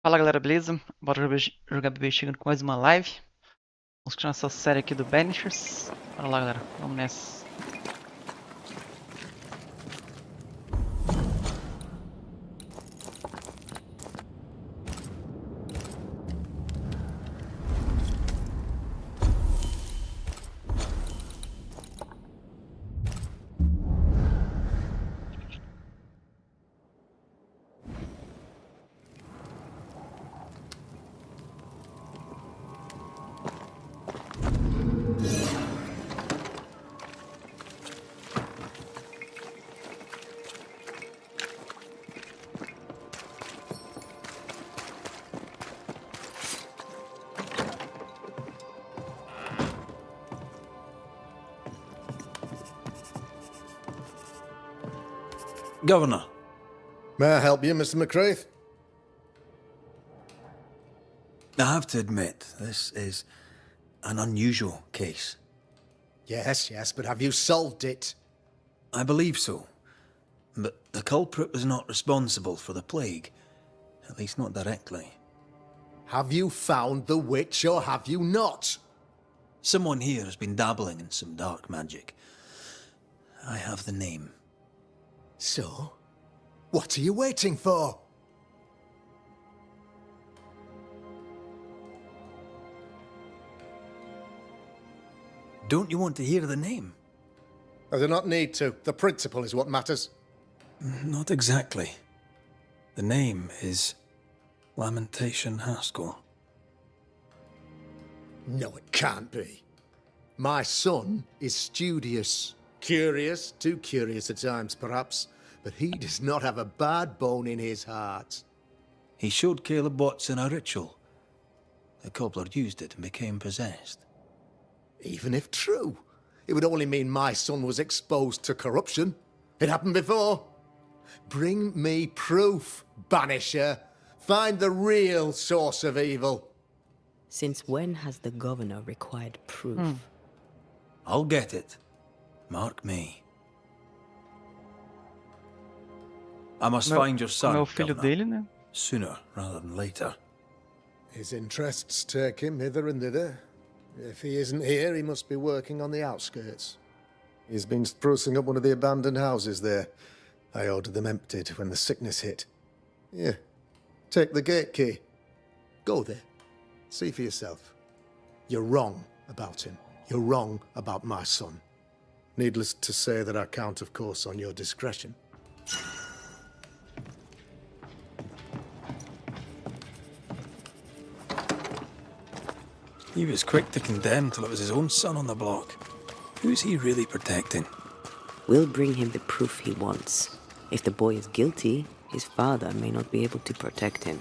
Fala galera, beleza? Jogar Bebê chegando com mais uma live. Vamos continuar essa série aqui do Banishers. Bora lá galera, vamos nessa. Governor. May I help you, Mr. McCraith? I have to admit, this is an unusual case. Yes, but have you solved it? I believe so. But the culprit was not responsible for the plague. At least not directly. Have you found the witch or have you not? Someone here has been dabbling in some dark magic. I have the name. So, what are you waiting for? Don't you want to hear the name? I do not need to. The principle is what matters. Not exactly. The name is Lamentation Haskell. No, it can't be. My son is studious. Curious, too curious at times, perhaps. But he does not have a bad bone in his heart. He showed Caleb Watson a ritual. The cobbler used it and became possessed. Even if true, it would only mean my son was exposed to corruption. It happened before. Bring me proof, Banisher. Find the real source of evil. Since when has the governor required proof? I'll get it. Mark me. I must find your son, Como é o filho Governor. dele, né? Sooner rather than later. His interests take him hither and thither. If he isn't here, he must be working on the outskirts. He's been sprucing up one of the abandoned houses there. I ordered them emptied when the sickness hit. Here, take the gate key. Go there. See for yourself. You're wrong about him. You're wrong about my son. Needless to say that I count, of course, on your discretion. He was quick to condemn till it was his own son on the block. Who's he really protecting? We'll bring him the proof he wants. If the boy is guilty, his father may not be able to protect him.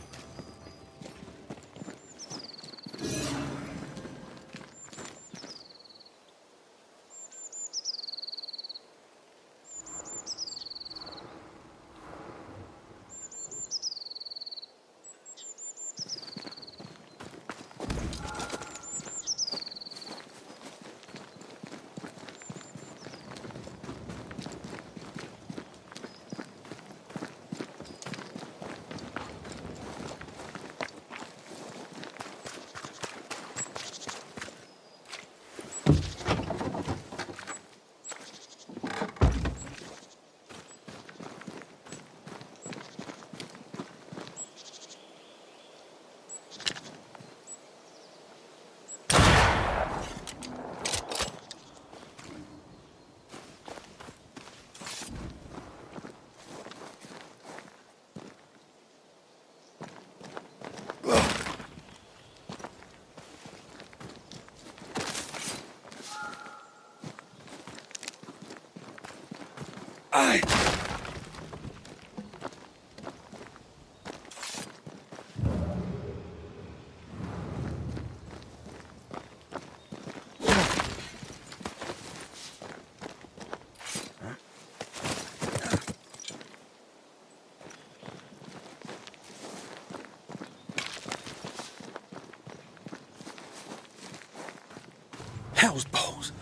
Hell's balls.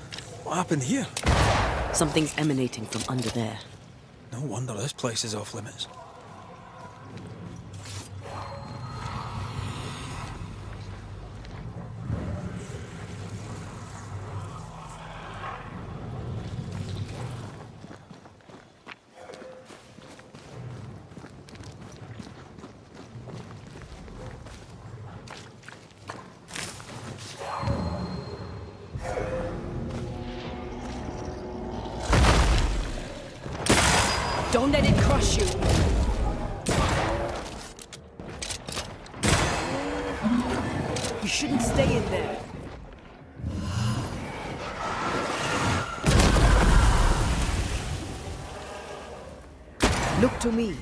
What happened here? Something's emanating from under there. No wonder this place is off limits. Don't let it crush you. You shouldn't stay in there. Look to me.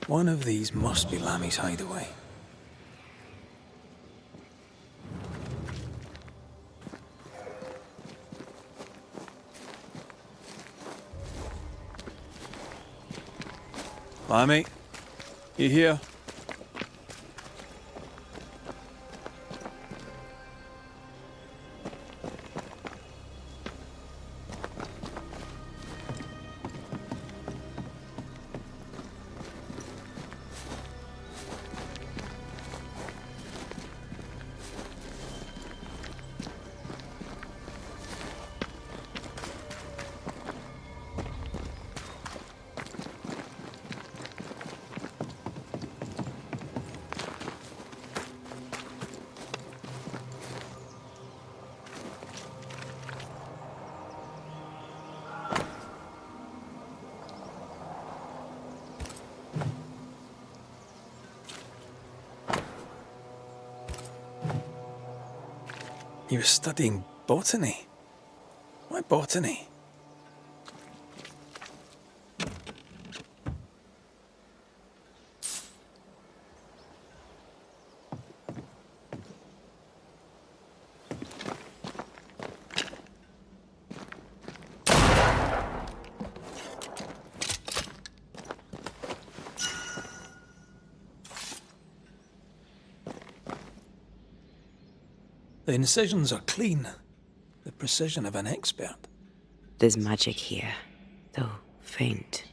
One of these must be Lammy's hideaway. Lammy, you here? You were studying botany. Why botany? The incisions are clean. The precision of an expert. There's magic here, though faint.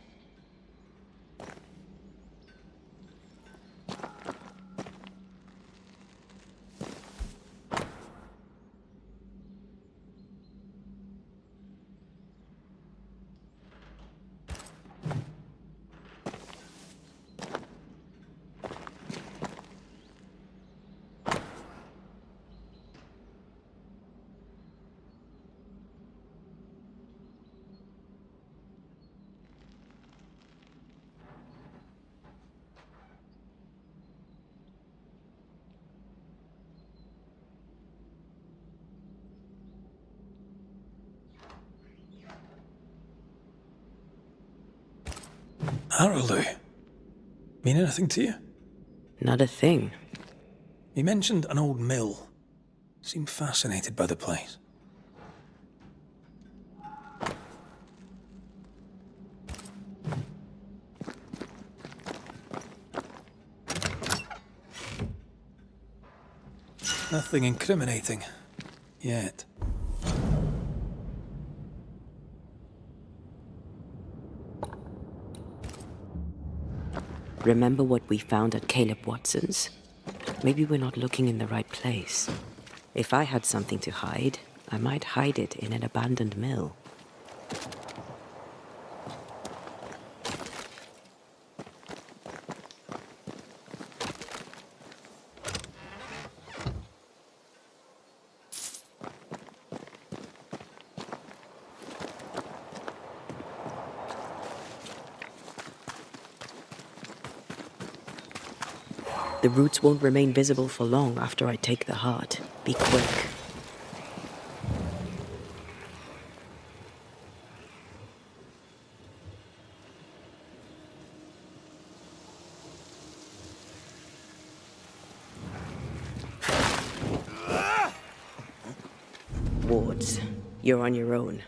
Arrowloo. Mean anything to you? Not a thing. He mentioned an old mill. Seemed fascinated by the place. Nothing incriminating. Yet. Remember what we found at Caleb Watson's? Maybe we're not looking in the right place. If I had something to hide, I might hide it in an abandoned mill. The roots won't remain visible for long after I take the heart. Be quick. Wards, you're on your own.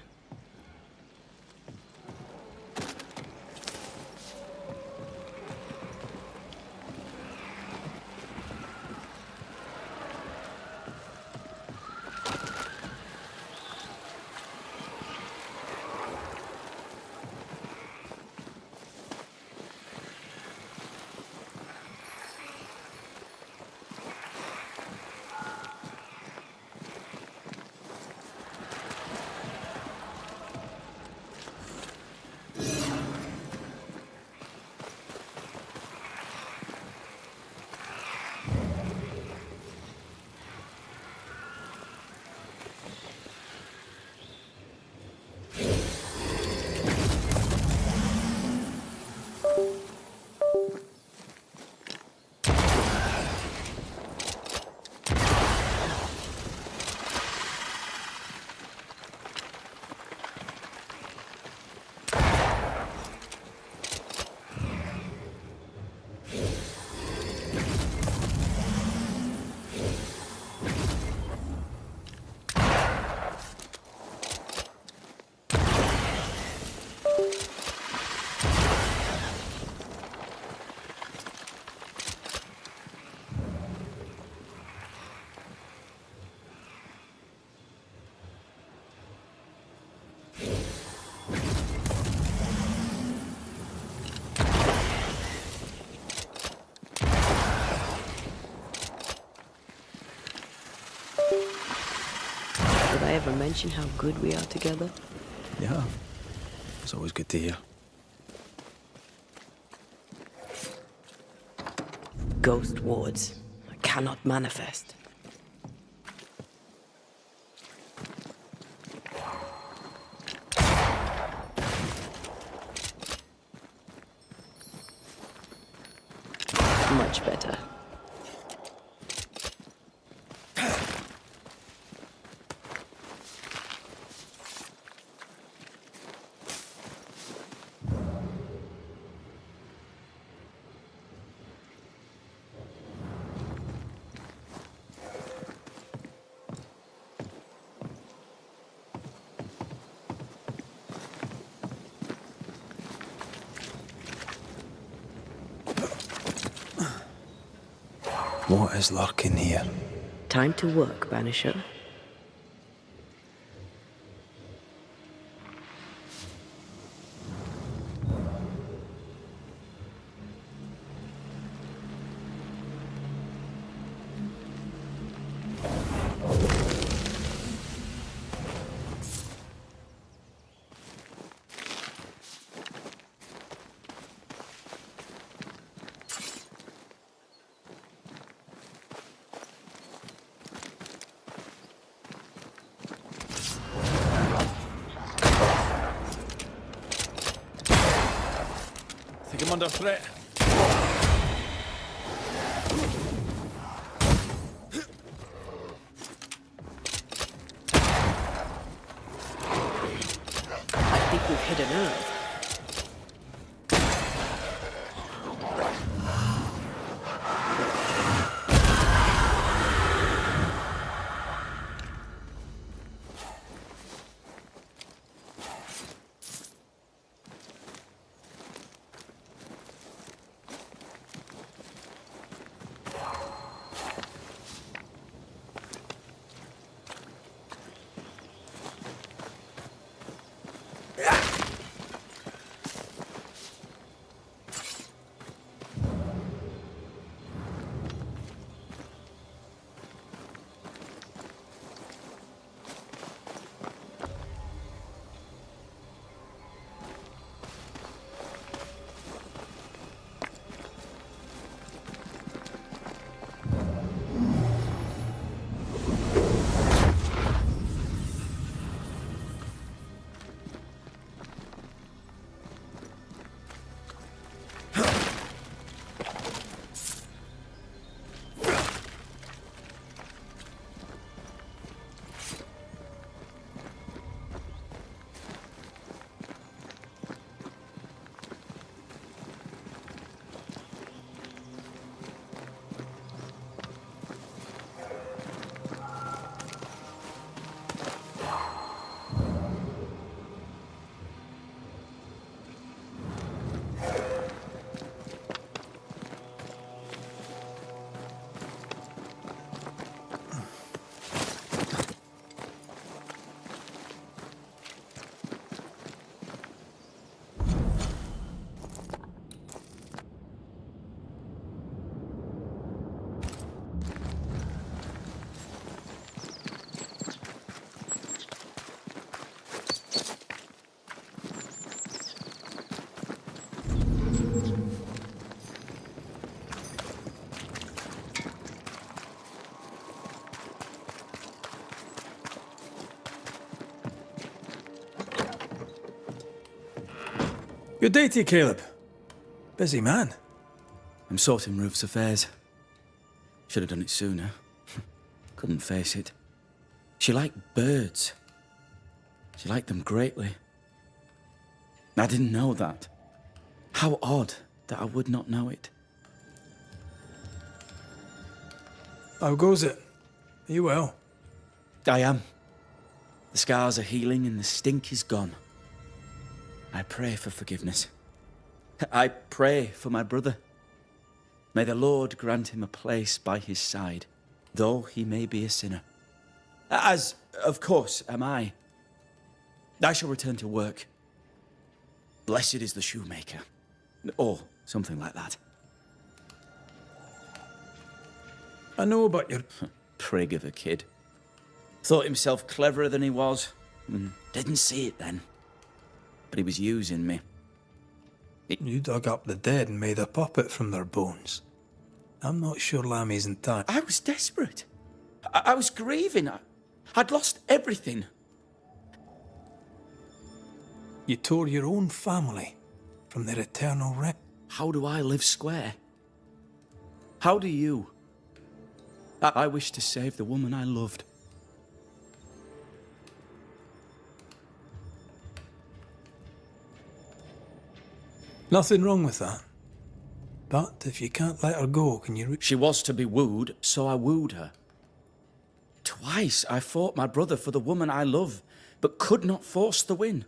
ever mention how good we are together? Yeah. It's always good to hear. Ghost wards. I cannot manifest. Much better. What is lurking here? Time to work, Banisher. Think I'm under threat. I think we've hit a nerve. Good day to you, Caleb. Busy man. I'm sorting Ruth's affairs. Should have done it sooner. Couldn't face it. She liked birds. She liked them greatly. I didn't know that. How odd that I would not know it. How goes it? Are you well? I am. The scars are healing and the stink is gone. I pray for forgiveness. I pray for my brother. May the Lord grant him a place by his side, though he may be a sinner. As, of course, am I. I shall return to work. Blessed is the shoemaker. Or something like that. I know about your... Prig of a kid. Thought himself cleverer than he was, and didn't see it then. But he was using me. You dug up the dead and made a puppet from their bones. I'm not sure Lammy's entire... I was desperate. I was grieving. I'd lost everything. You tore your own family from their eternal wreck. How do I live square? How do you? I wish to save the woman I loved. Nothing wrong with that. But if you can't let her go, can you... She was to be wooed, so I wooed her. Twice I fought my brother for the woman I love, but could not force the win.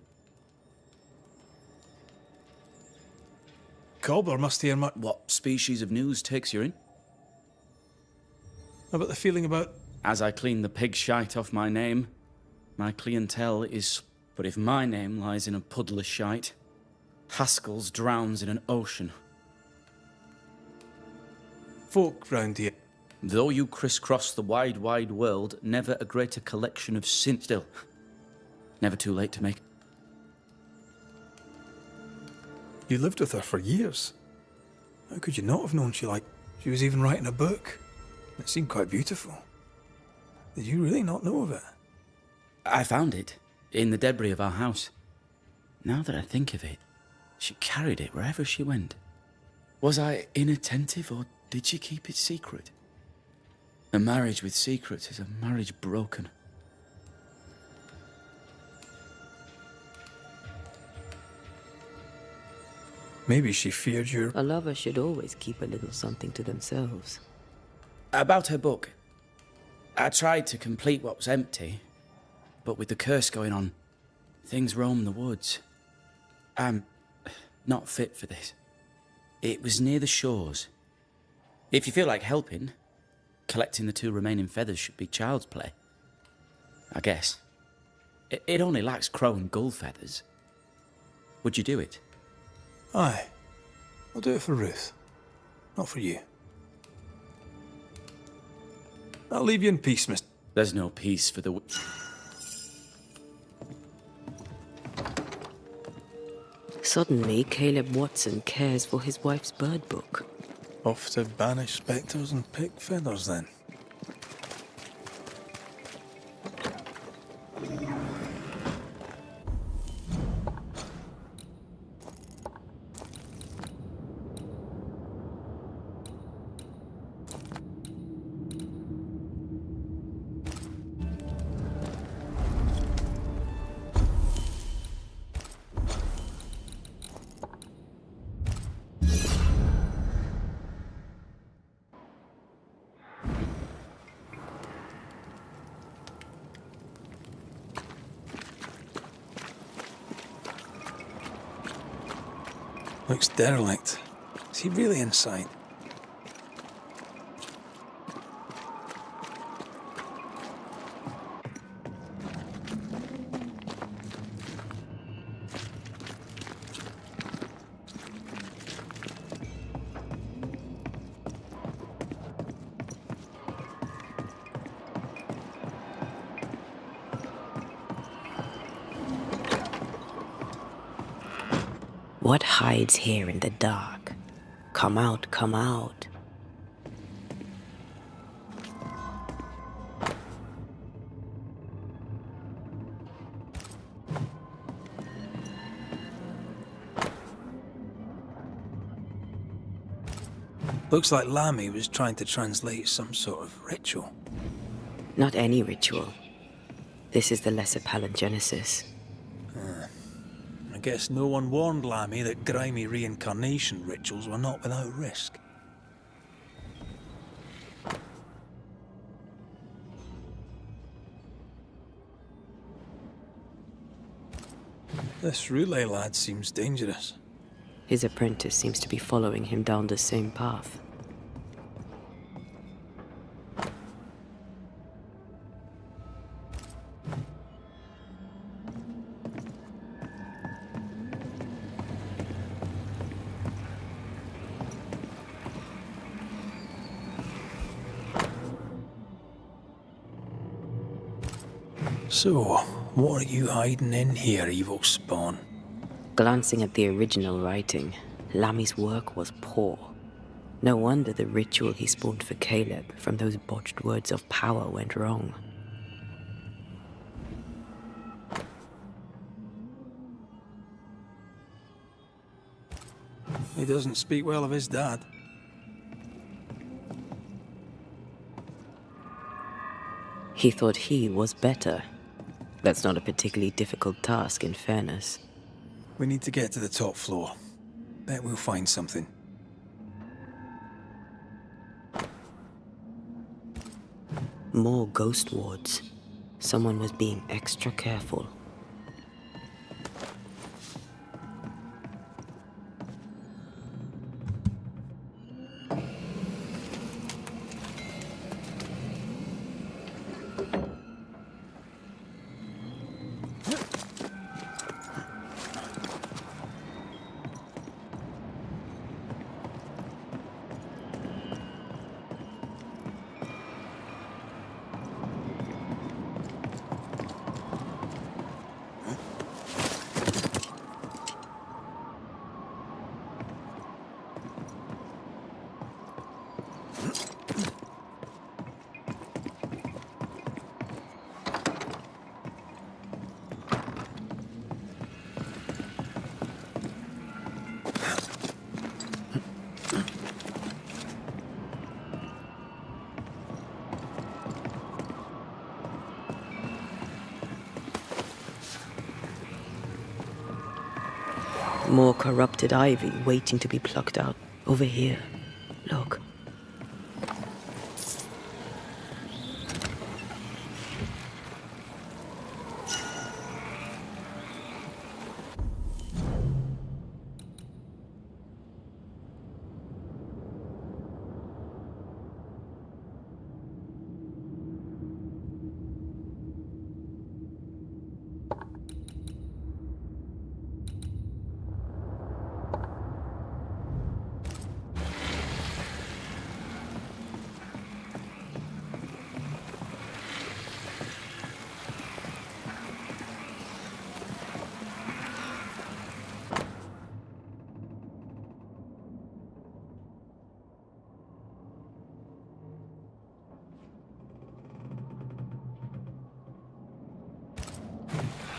Cobbler must hear much... What species of news takes you in? About the feeling about... As I clean the pig shite off my name, my clientele is... But if my name lies in a puddle of shite, Haskell's drowns in an ocean. Folk round here. Though you crisscross the wide, wide world, never a greater collection of sin. Still, never too late to make. You lived with her for years. How could you not have known she was even writing a book? It seemed quite beautiful. Did you really not know of it? I found it in the debris of our house. Now that I think of it, she carried it wherever she went. Was I inattentive, or did she keep it secret? A marriage with secrets is a marriage broken. Maybe she feared your... A lover should always keep a little something to themselves. About her book. I tried to complete what was empty, but with the curse going on, things roam the woods. I'm not fit for this. It was near the shores. If you feel like helping, collecting the 2 remaining feathers should be child's play. I guess. It only lacks crow and gull feathers. Would you do it? Aye. I'll do it for Ruth. Not for you. I'll leave you in peace, miss... There's no peace for the... Suddenly, Caleb Watson cares for his wife's bird book. Off to banish spectres and pick feathers, then. Looks derelict. Is he really inside? What hides here in the dark? Come out, come out. Looks like Lammy was trying to translate some sort of ritual. Not any ritual. This is the lesser palingenesis. I guess no one warned Lammy that grimy reincarnation rituals were not without risk. This Roulet lad seems dangerous. His apprentice seems to be following him down the same path. So, what are you hiding in here, evil spawn? Glancing at the original writing, Lammy's work was poor. No wonder the ritual he spawned for Caleb from those botched words of power went wrong. He doesn't speak well of his dad. He thought he was better. That's not a particularly difficult task, in fairness. We need to get to the top floor. Bet we'll find something. More ghost wards. Someone was being extra careful. More corrupted ivy waiting to be plucked out. Over here. Look.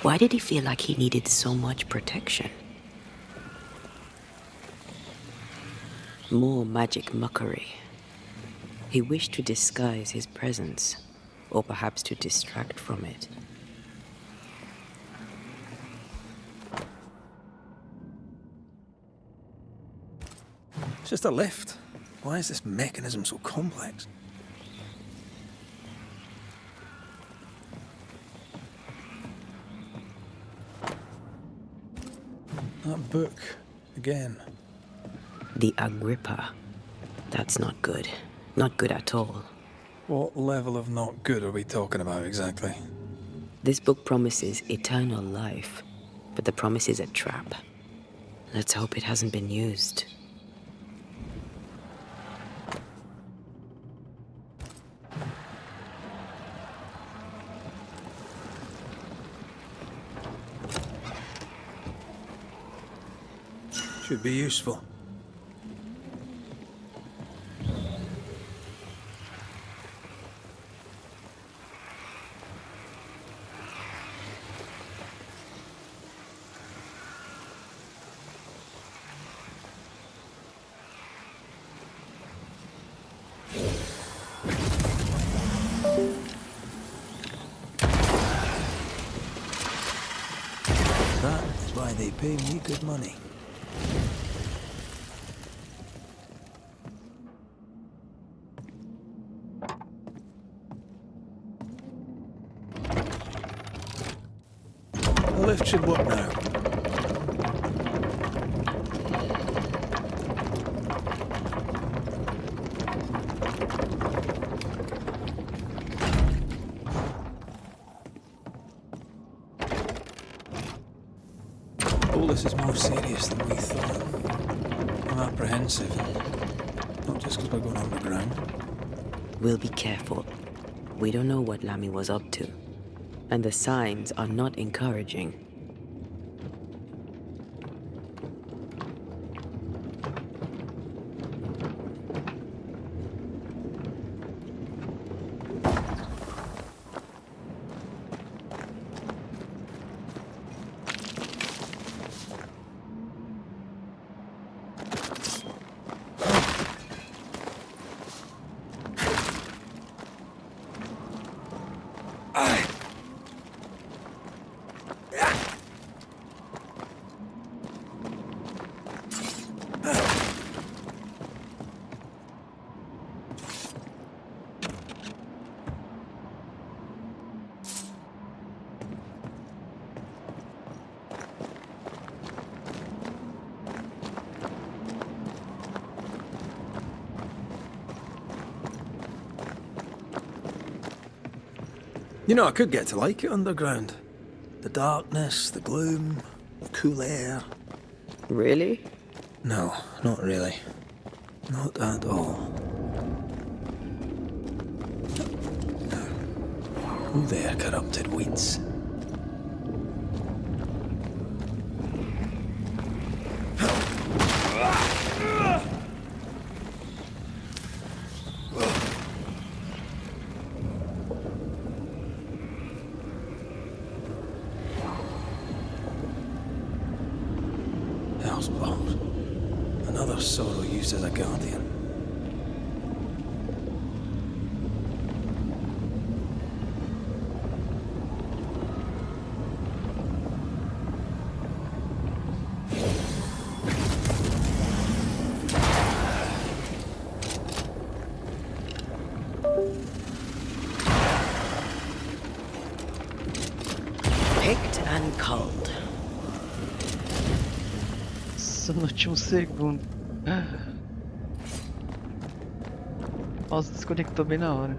Why did he feel like he needed so much protection? More magic muckery. He wished to disguise his presence, or perhaps to distract from it. It's just a lift. Why is this mechanism so complex? That book, again. The Agrippa. That's not good. Not good at all. What level of not good are we talking about exactly? This book promises eternal life, but the promise is a trap. Let's hope it hasn't been used. Should be useful. That's why they pay me good money. The lift should work now. All this is more serious than we thought. I'm apprehensive. Not just because we're going underground. We'll be careful. We don't know what Lammy was up to. And the signs are not encouraging. You know, I could get to like it underground. The darkness, the gloom, the cool air. Really? No, not really. Not at all. Who there, corrupted weeds? Housebound. Another sorrow used as a guardian. Picked and culled. Isso no último segundo. Nossa, desconectou bem na hora.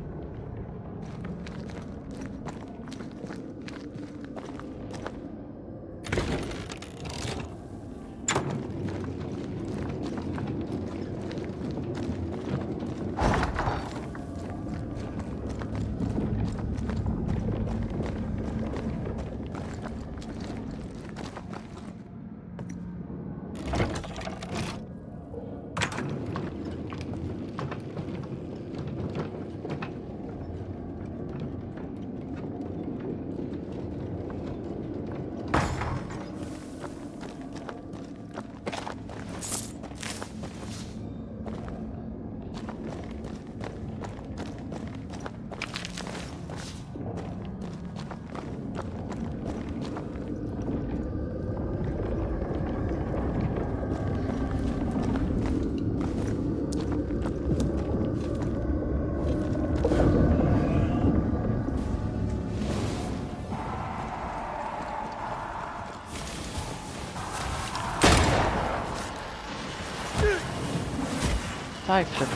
Ai, filha da...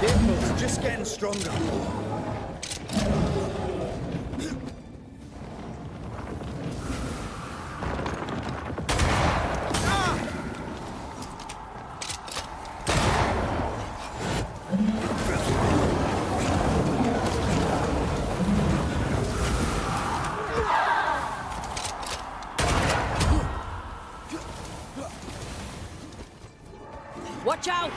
Vehicles just getting stronger. Watch out!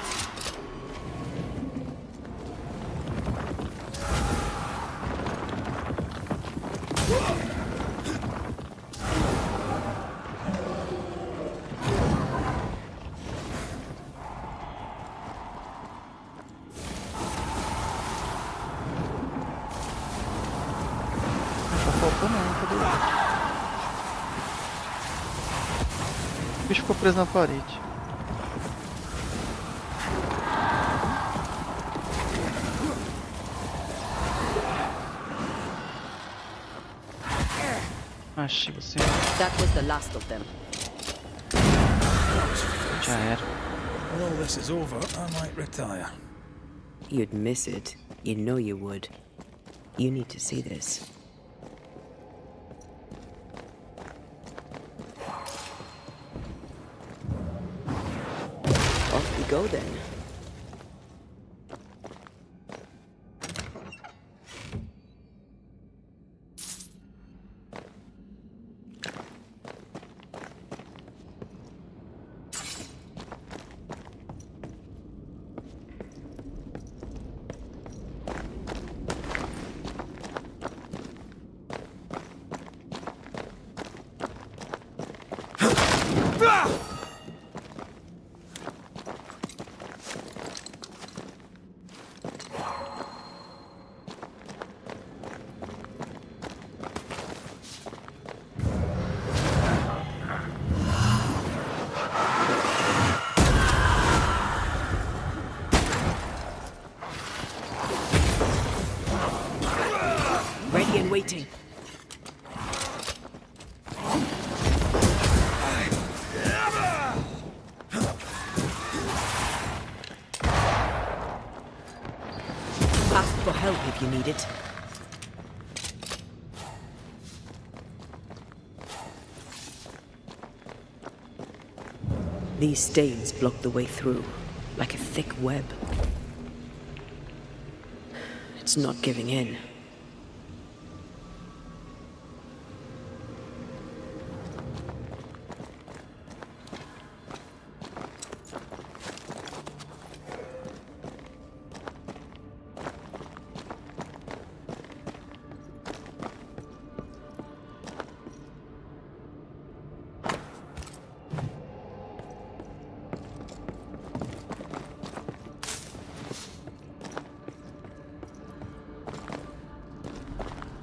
Não tá faltando não, cadê ele? O bicho ficou preso na parede. Achei você. That was the last of them. Já era. When all this is over, I might retire. You'd miss it. You know you would. You need to see this. Off we go then. Ready and waiting. Ask for help if you need it. These stains block the way through, like a thick web. It's not giving in.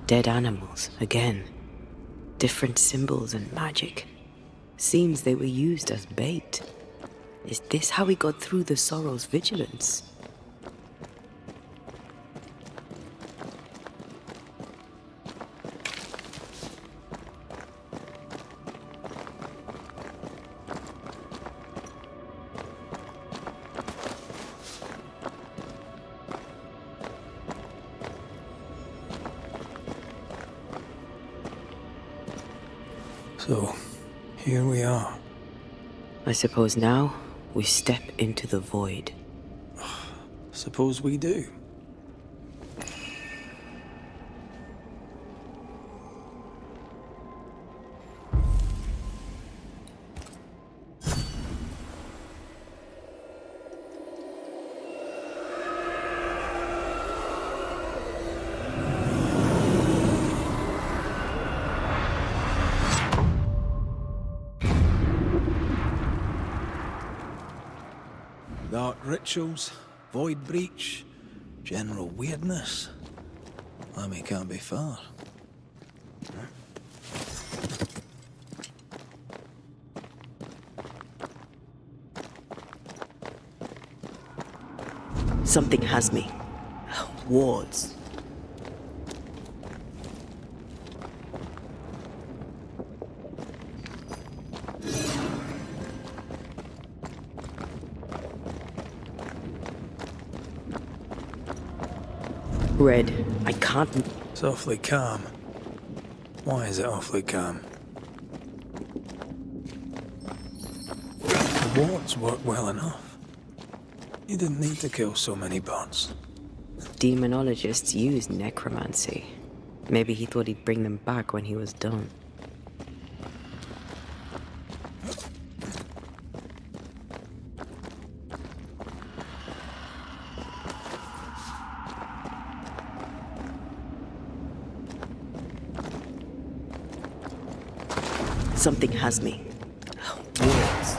Dead animals, again. Different symbols and magic. Seems they were used as bait. Is this how we got through the Sorrow's vigilance? So, here we are. I suppose now we step into the void. Suppose we do. Dark rituals, void breach, general weirdness. Lammy can't be far. Something has me. Wards. Red, I can't... It's awfully calm. Why is it awfully calm? The wards work well enough. You didn't need to kill so many bots. Demonologists use necromancy. Maybe he thought he'd bring them back when he was done. Something has me. Wards.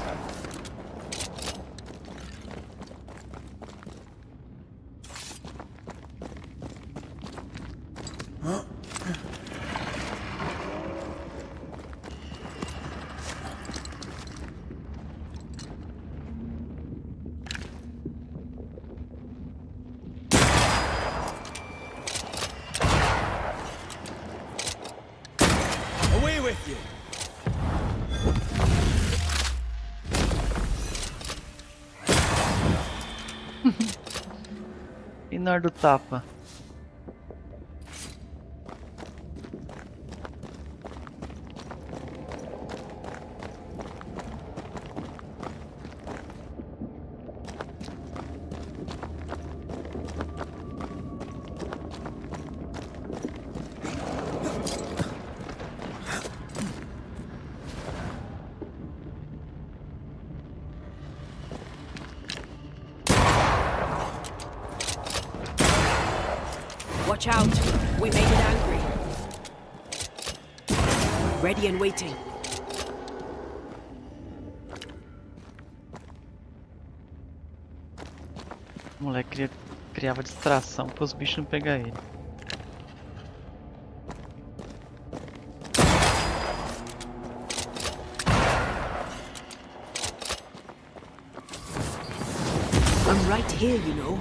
Away with you! E na hora do tapa? out. We made it angry. Ready and waiting. O moleque criava distração para os bichos não pegar ele. I'm right here, you know.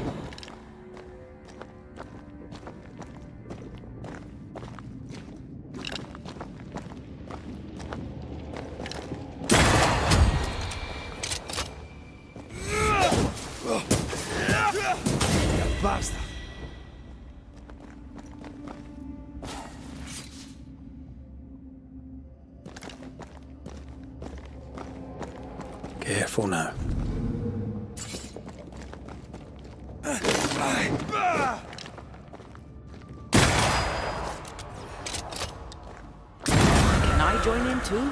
Basta! Careful now. Can I join in too?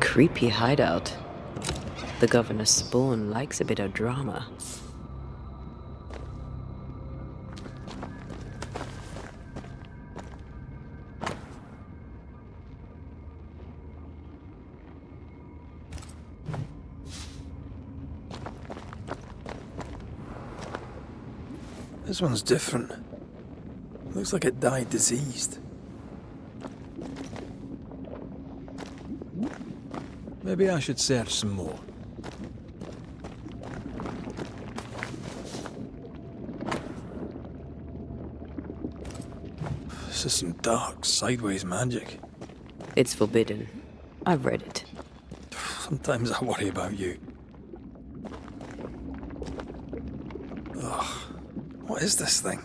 Creepy hideout. The governor's spawn likes a bit of drama. This one's different. Looks like it died diseased. Maybe I should search some more. This is some dark, sideways magic. It's forbidden. I've read it. Sometimes I worry about you. Ugh. What is this thing?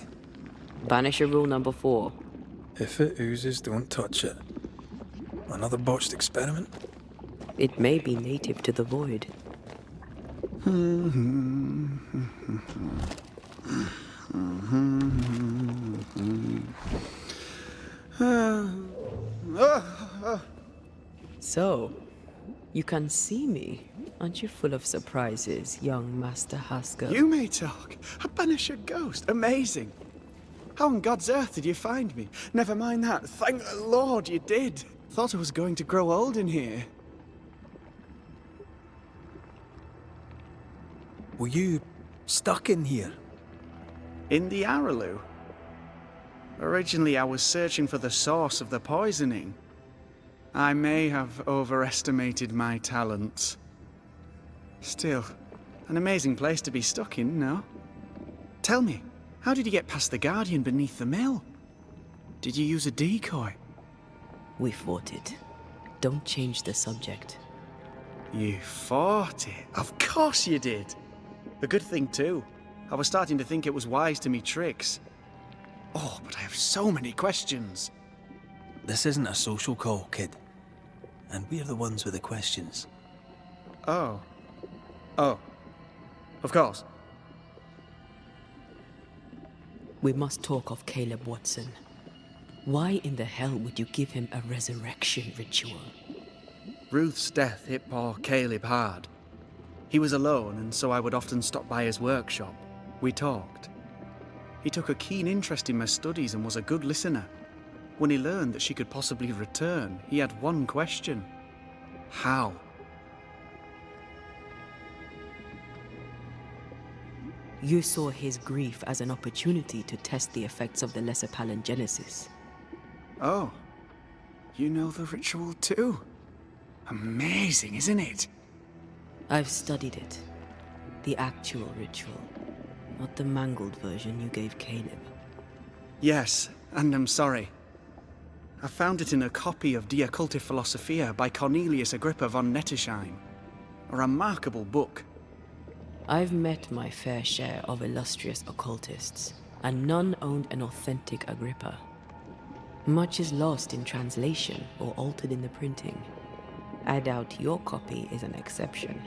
Banisher rule number 4. If it oozes, don't touch it. Another botched experiment? It may be native to the void. So, you can see me. Aren't you full of surprises, young Master Haskell? You may talk. A Banisher ghost. Amazing. How on God's earth did you find me? Never mind that. Thank the Lord you did. Thought I was going to grow old in here. Were you stuck in here? In the Araloo? Originally, I was searching for the source of the poisoning. I may have overestimated my talents. Still, an amazing place to be stuck in, no? Tell me, how did you get past the Guardian beneath the mill? Did you use a decoy? We fought it. Don't change the subject. You fought it? Of course you did! A good thing, too. I was starting to think it was wise to me tricks. Oh, but I have so many questions. This isn't a social call, kid. And we're the ones with the questions. Oh. Oh. Of course. We must talk of Caleb Watson. Why in the hell would you give him a resurrection ritual? Ruth's death hit poor Caleb hard. He was alone, and so I would often stop by his workshop. We talked. He took a keen interest in my studies and was a good listener. When he learned that she could possibly return, he had one question. How? You saw his grief as an opportunity to test the effects of the lesser palingenesis. Oh. You know the ritual too? Amazing, isn't it? I've studied it. The actual ritual, not the mangled version you gave Caleb. Yes, and I'm sorry. I found it in a copy of Die Occulte Philosophia by Cornelius Agrippa von Nettesheim. A remarkable book. I've met my fair share of illustrious occultists, and none owned an authentic Agrippa. Much is lost in translation or altered in the printing. I doubt your copy is an exception.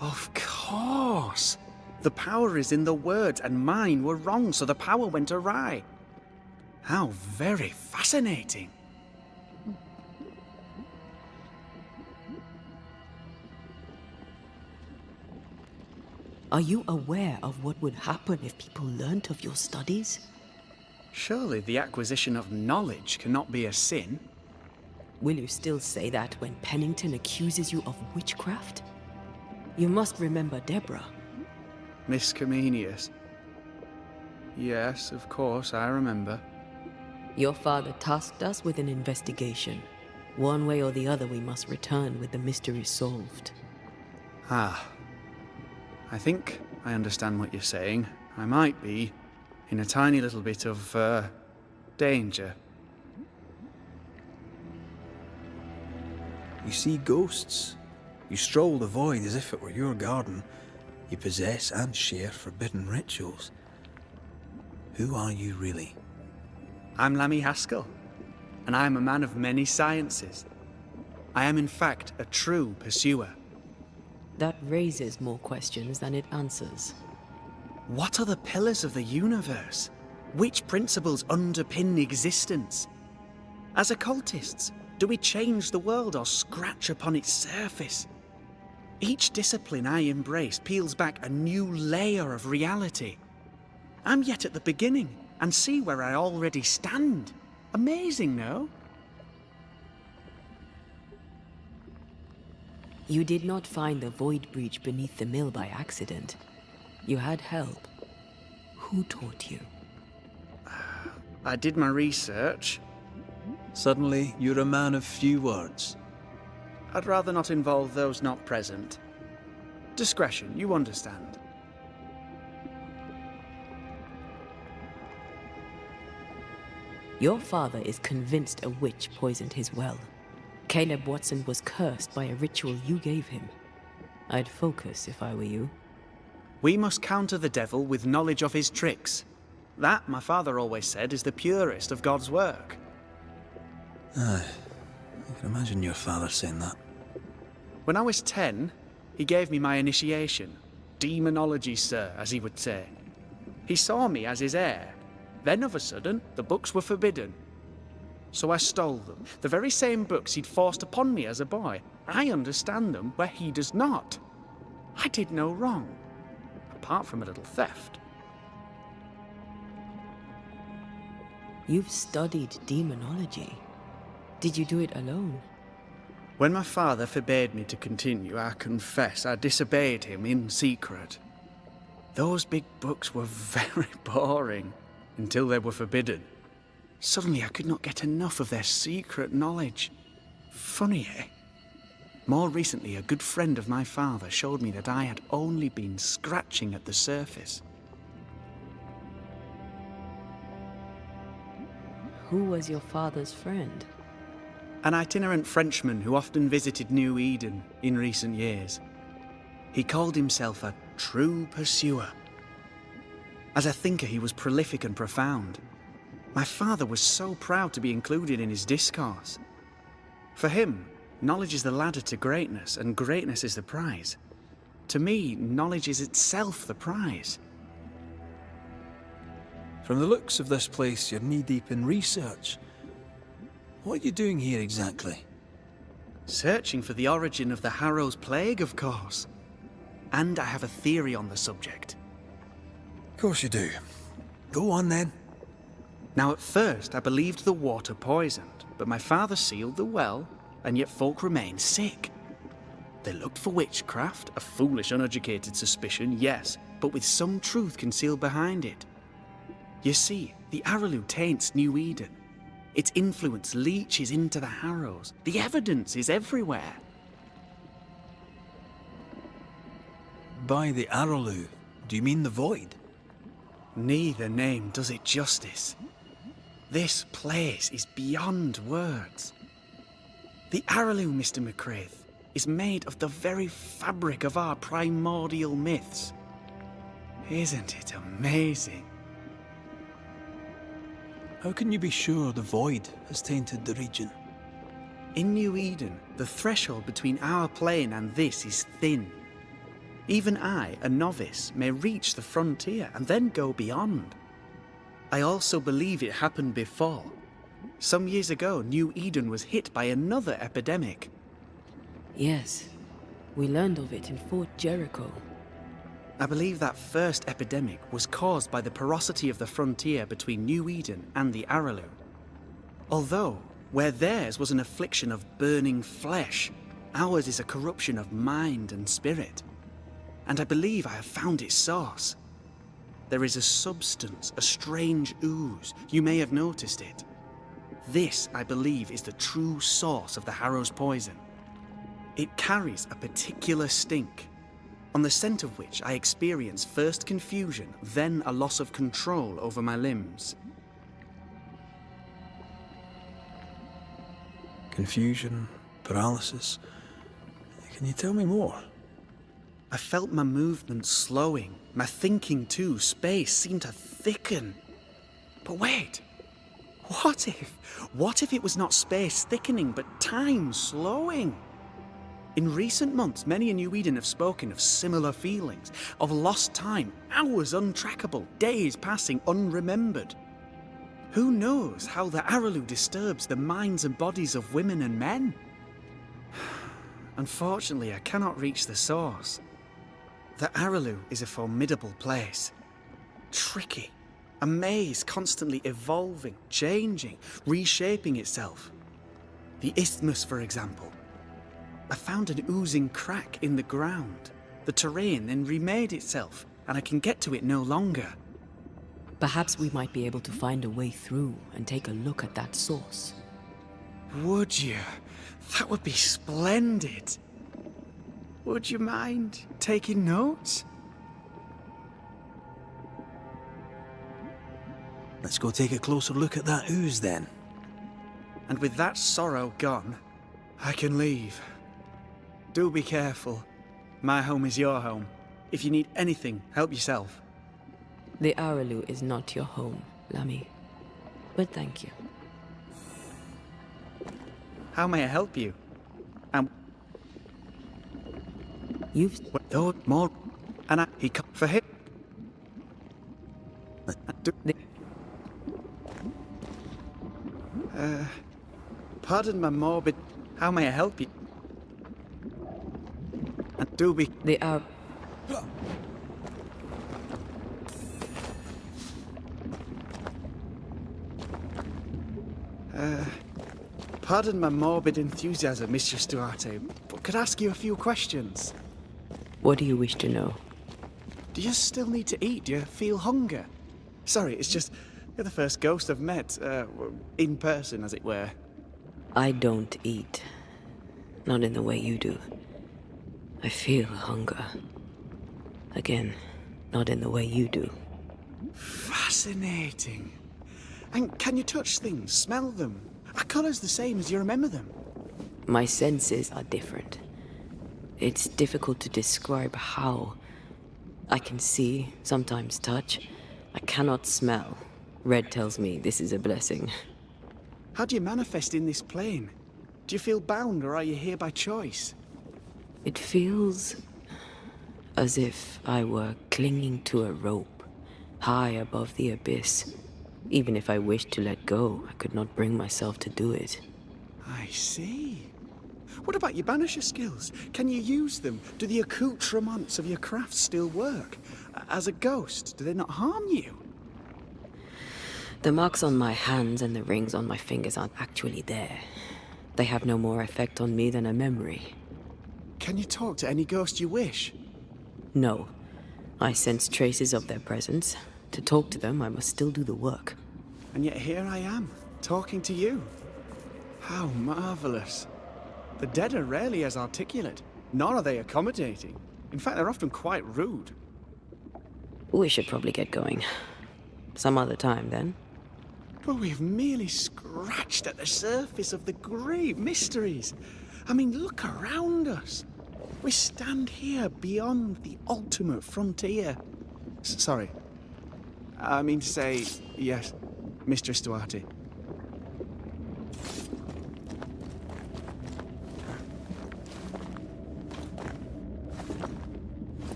Of course! The power is in the words, and mine were wrong, so the power went awry. How very fascinating. Are you aware of what would happen if people learnt of your studies? Surely the acquisition of knowledge cannot be a sin. Will you still say that when Pennington accuses you of witchcraft? You must remember Deborah. Miss Comenius. Yes, of course, I remember. Your father tasked us with an investigation. One way or the other, we must return with the mystery solved. Ah. I think I understand what you're saying. I might be in a tiny little bit of, danger. You see ghosts. You stroll the void as if it were your garden. You possess and share forbidden rituals. Who are you really? I'm Lammy Haskell, and I am a man of many sciences. I am in fact a true pursuer. That raises more questions than it answers. What are the pillars of the universe? Which principles underpin existence? As occultists, do we change the world or scratch upon its surface? Each discipline I embrace peels back a new layer of reality. I'm yet at the beginning, and see where I already stand. Amazing, no? You did not find the void breach beneath the mill by accident. You had help. Who taught you? I did my research. Suddenly, you're a man of few words. I'd rather not involve those not present. Discretion, you understand. Your father is convinced a witch poisoned his well. Caleb Watson was cursed by a ritual you gave him. I'd focus if I were you. We must counter the devil with knowledge of his tricks. That, my father always said, is the purest of God's work. Aye, I can imagine your father saying that. When I was 10, he gave me my initiation. Demonology, sir, as he would say. He saw me as his heir. Then, of a sudden, the books were forbidden. So I stole them. The very same books he'd forced upon me as a boy. I understand them where he does not. I did no wrong, apart from a little theft. You've studied demonology. Did you do it alone? When my father forbade me to continue, I confess I disobeyed him in secret. Those big books were very boring until they were forbidden. Suddenly I could not get enough of their secret knowledge. Funny, eh? More recently, a good friend of my father showed me that I had only been scratching at the surface. Who was your father's friend? An itinerant Frenchman who often visited New Eden in recent years. He called himself a true pursuer. As a thinker, he was prolific and profound. My father was so proud to be included in his discourse. For him, knowledge is the ladder to greatness, and greatness is the prize. To me, knowledge is itself the prize. From the looks of this place, you're knee-deep in research. What are you doing here exactly? Searching for the origin of the Harrow's Plague, of course. And I have a theory on the subject. Of course you do. Go on then. Now, at first, I believed the water poisoned, but my father sealed the well, and yet folk remained sick. They looked for witchcraft, a foolish, uneducated suspicion, yes, but with some truth concealed behind it. You see, the Araloo taints New Eden. Its influence leaches into the Harrows. The evidence is everywhere. By the Araloo, do you mean the void? Neither name does it justice. This place is beyond words. The Araloo, Mr. McCraith, is made of the very fabric of our primordial myths. Isn't it amazing? How can you be sure the void has tainted the region? In New Eden, the threshold between our plane and this is thin. Even I, a novice, may reach the frontier and then go beyond. I also believe it happened before. Some years ago, New Eden was hit by another epidemic. Yes, we learned of it in Fort Jericho. I believe that first epidemic was caused by the porosity of the frontier between New Eden and the Araloo. Although, where theirs was an affliction of burning flesh, ours is a corruption of mind and spirit. And I believe I have found its source. There is a substance, a strange ooze. You may have noticed it. This, I believe, is the true source of the Harrow's poison. It carries a particular stink, on the scent of which I experience first confusion, then a loss of control over my limbs. Confusion, paralysis. Can you tell me more? I felt my movement slowing, my thinking too. Space seemed to thicken. But wait, what if it was not space thickening, but time slowing? In recent months, many in New Eden have spoken of similar feelings, of lost time, hours untrackable, days passing unremembered. Who knows how the Araloo disturbs the minds and bodies of women and men? Unfortunately, I cannot reach the source. The Araloo is a formidable place. Tricky. A maze constantly evolving, changing, reshaping itself. The isthmus, for example. I found an oozing crack in the ground. The terrain then remade itself, and I can get to it no longer. Perhaps we might be able to find a way through and take a look at that source. Would you? That would be splendid. Would you mind taking notes? Let's go take a closer look at that ooze then. And with that sorrow gone, I can leave. Do be careful. My home is your home. If you need anything, help yourself. The Araloo is not your home, Lammy. But thank you. How may I help you? You've... Though more... And he come for him. Pardon my morbid... How may I help you? And do be... They are... Pardon my morbid enthusiasm, Mistress Duarte, but could I ask you a few questions? What do you wish to know? Do you still need to eat? Do you feel hunger? Sorry, it's just... You're the first ghost I've met, in person, as it were. I don't eat. Not in the way you do. I feel hunger. Again, not in the way you do. Fascinating. And can you touch things, smell them? Are colours the same as you remember them? My senses are different. It's difficult to describe how. I can see, sometimes touch. I cannot smell. Red tells me this is a blessing. How do you manifest in this plane? Do you feel bound, or are you here by choice? It feels as if I were clinging to a rope, high above the abyss. Even if I wished to let go, I could not bring myself to do it. I see. What about your banisher skills? Can you use them? Do the accoutrements of your craft still work? As a ghost, do they not harm you? The marks on my hands and the rings on my fingers aren't actually there. They have no more effect on me than a memory. Can you talk to any ghost you wish? No. I sense traces of their presence. To talk to them, I must still do the work. And yet here I am, talking to you. How marvelous. The dead are rarely as articulate, nor are they accommodating. In fact, they're often quite rude. We should probably get going. Some other time, then. But we've merely scratched at the surface of the great mysteries. I mean, look around us. We stand here beyond the ultimate frontier. Sorry. I mean to say, yes, Mistress Duarte.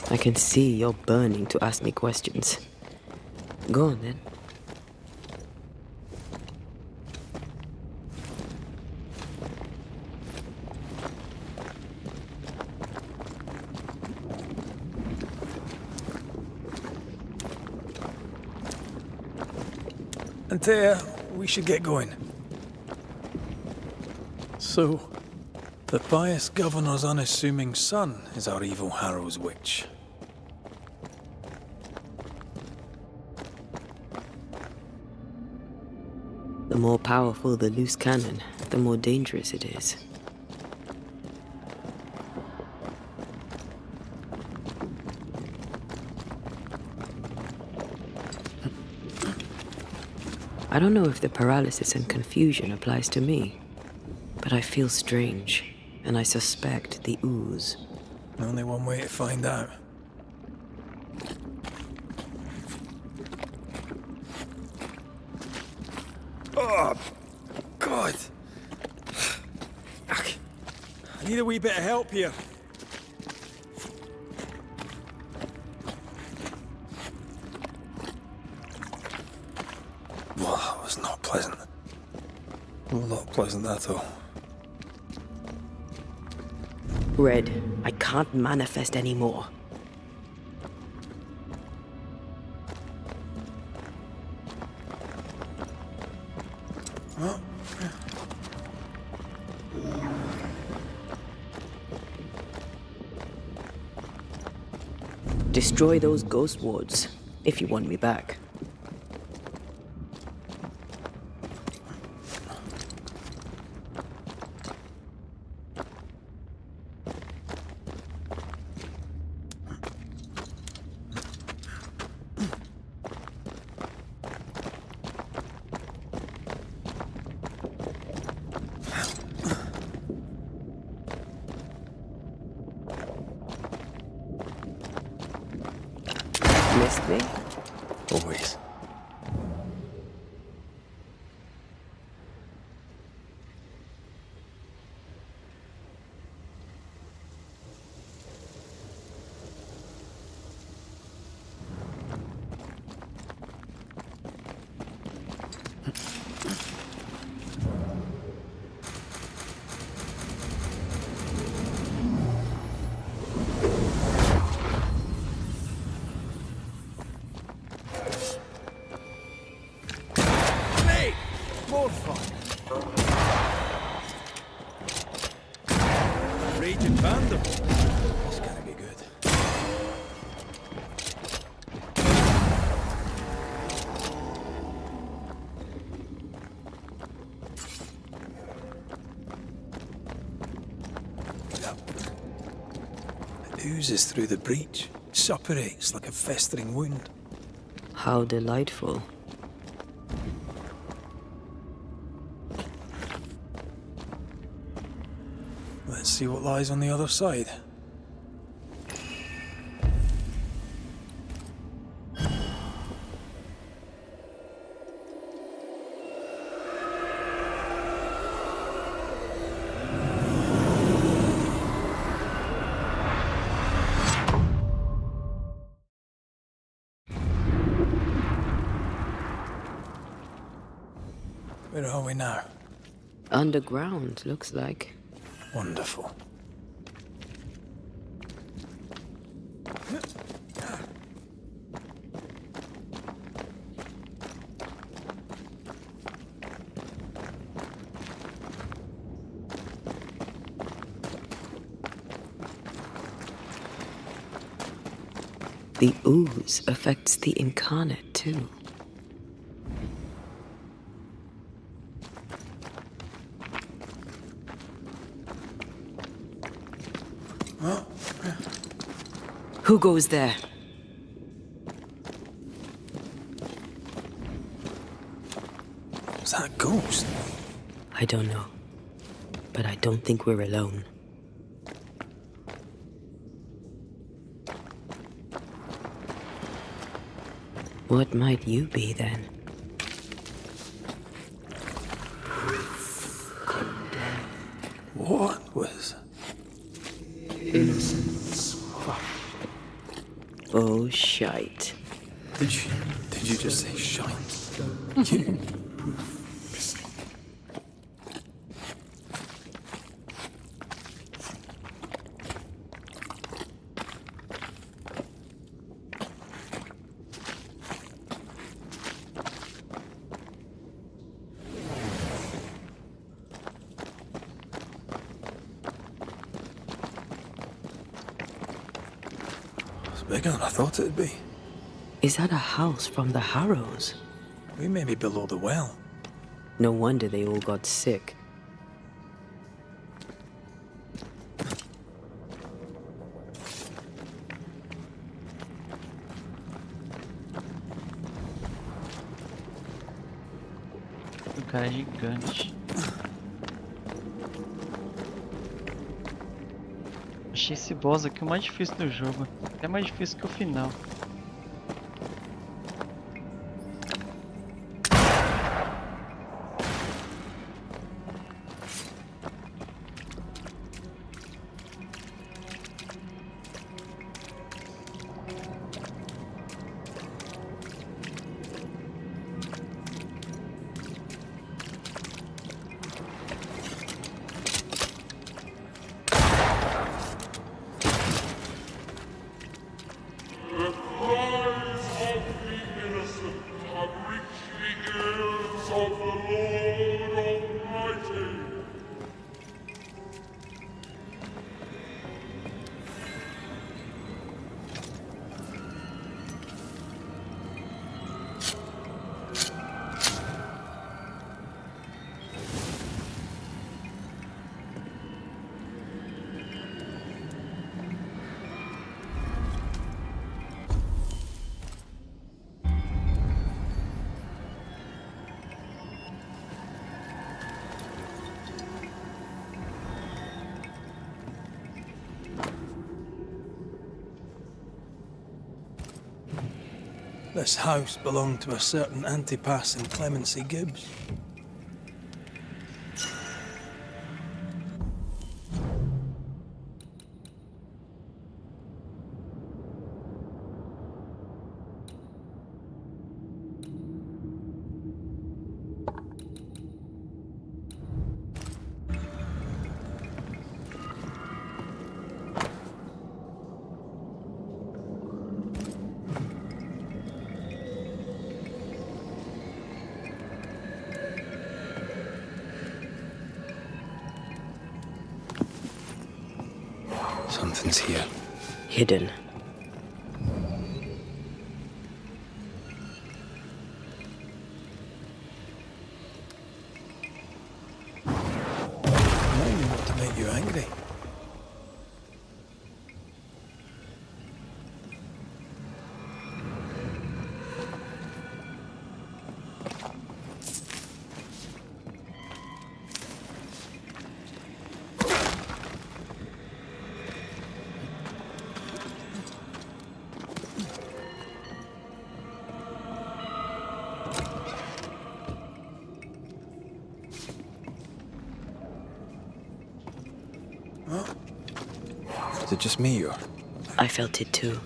I can see you're burning to ask me questions. Go on, then. Antea, we should get going. So, the pious governor's unassuming son is our evil Harrow's witch. The more powerful the loose cannon, the more dangerous it is. I don't know if the paralysis and confusion applies to me, but I feel strange, and I suspect the ooze. Only one way to find out. Oh, God. I need a wee bit of help here. Well, that was not pleasant. Well, not pleasant at all. Red, I can't manifest anymore. Destroy those ghost wards, if you want me back. Missed me? Always. More fun. Raging Vandal. This gotta be good. It oozes through the breach. Suppurates like a festering wound. How delightful. Let's see what lies on the other side. Where are we now? Underground, looks like. Wonderful. The ooze affects the incarnate too. Who goes there? Was that a ghost? I don't know. But I don't think we're alone. What might you be then? What was... Innocence. Oh, shite. Did you just say shite? You... Bigger than I thought it'd be. Is that a house from the Harrows? We may be below the well. No wonder they all got sick. O cara é gigante. Achei esse boss aqui o mais difícil do jogo. Até mais difícil que o final. This house belonged to a certain Antipas and Clemency Gibbs. Something's here. Hidden. Maybe not to make you angry. Is it just me, or...? I felt it too.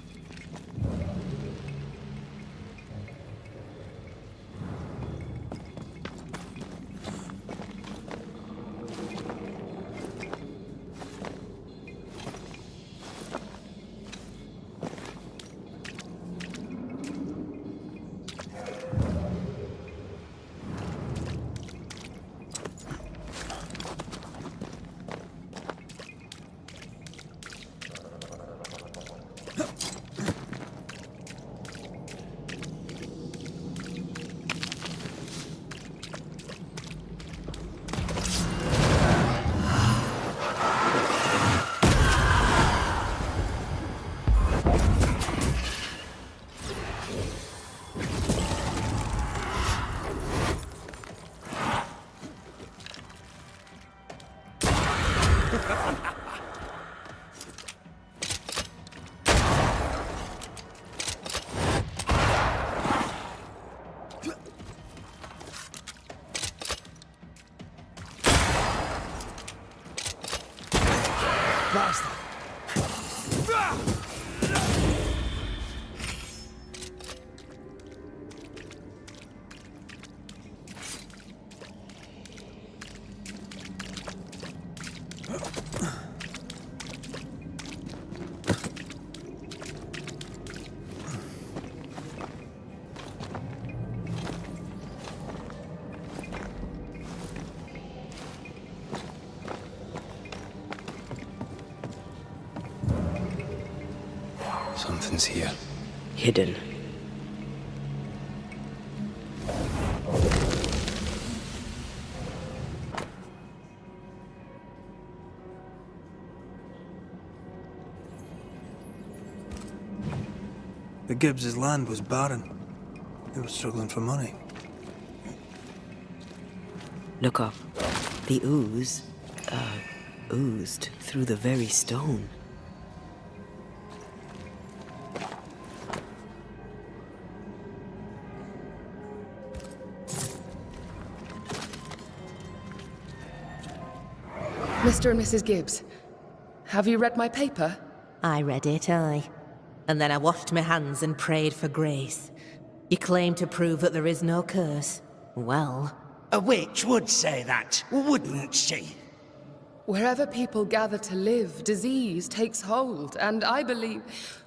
Something's here. Hidden. The Gibbs' land was barren. They were struggling for money. Look up. The ooze, oozed through the very stone. Mr. and Mrs. Gibbs, have you read my paper? I read it, aye. And then I washed my hands and prayed for grace. You claim to prove that there is no curse. Well, A witch would say that, wouldn't she? Wherever people gather to live, disease takes hold, and I believe...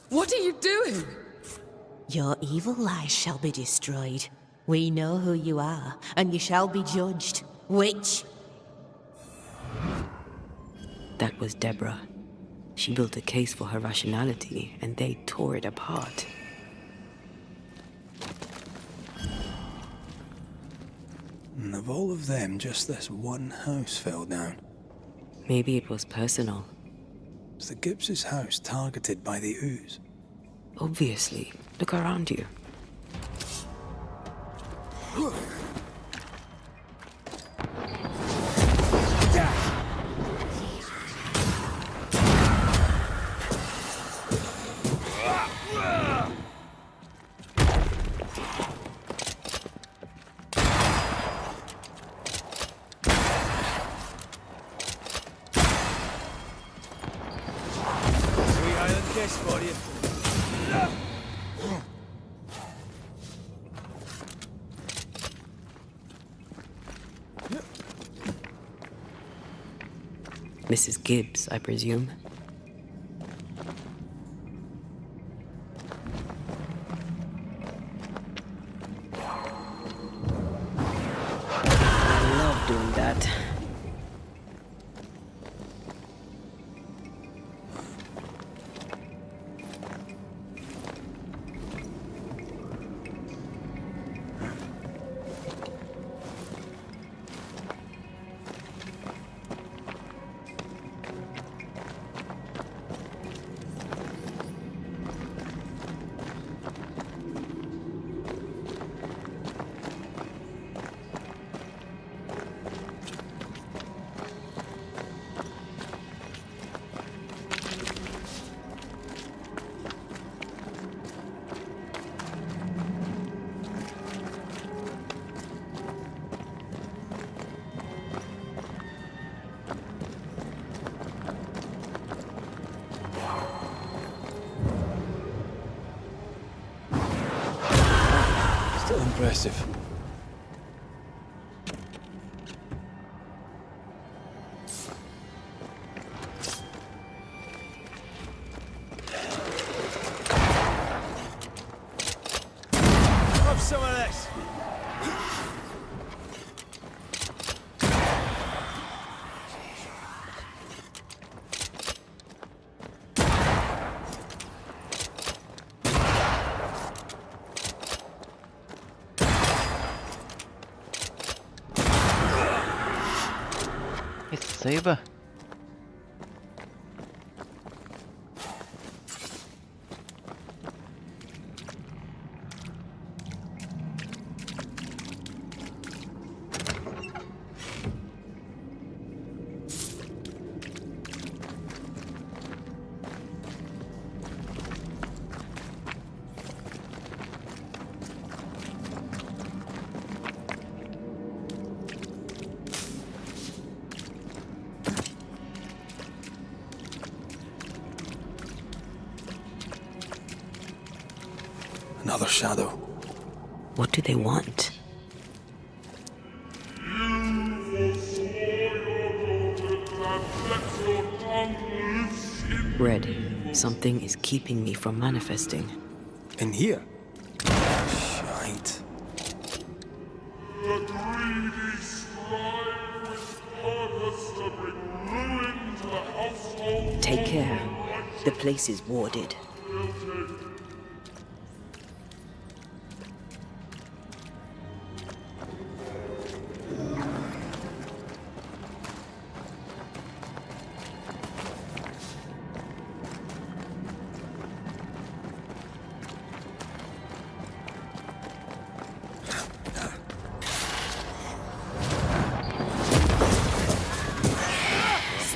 What are you doing? your evil lies shall be destroyed. We know who you are, and you shall be judged. Witch! That was Deborah. She built a case for her rationality, and they tore it apart. And of all of them, just this one house fell down. Maybe it was personal. Was the Gibbs' house targeted by the ooze? Obviously. Look around you. Mrs. Gibbs, I presume. I love doing that. Still impressive. Have some of this. It's Saber. Another shadow. What do they want? Red, something is keeping me from manifesting. In here? Shite. Take care. The place is warded.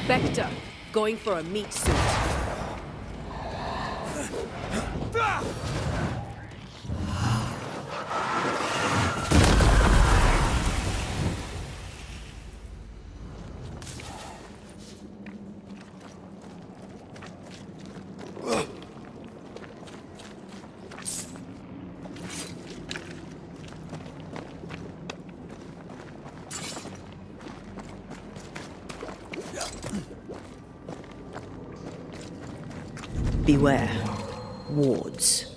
Spectre, going for a meat suit. Beware. Wards.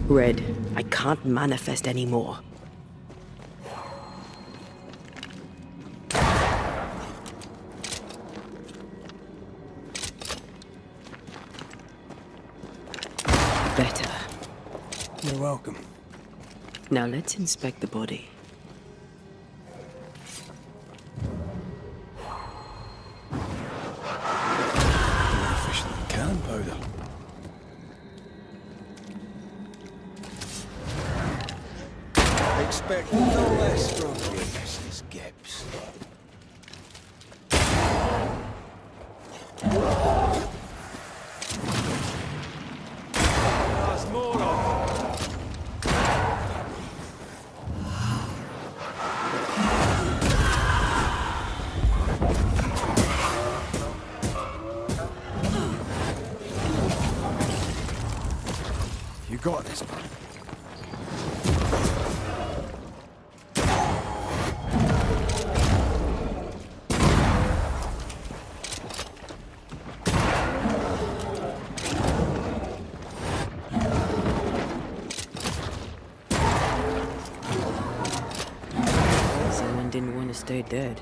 Red, I can't manifest anymore. Better. You're welcome. Now let's inspect the body. More efficient than cannon powder. Expect no less from you, Mrs. Gibbs. There's more of You got this, man. Someone didn't want to stay dead.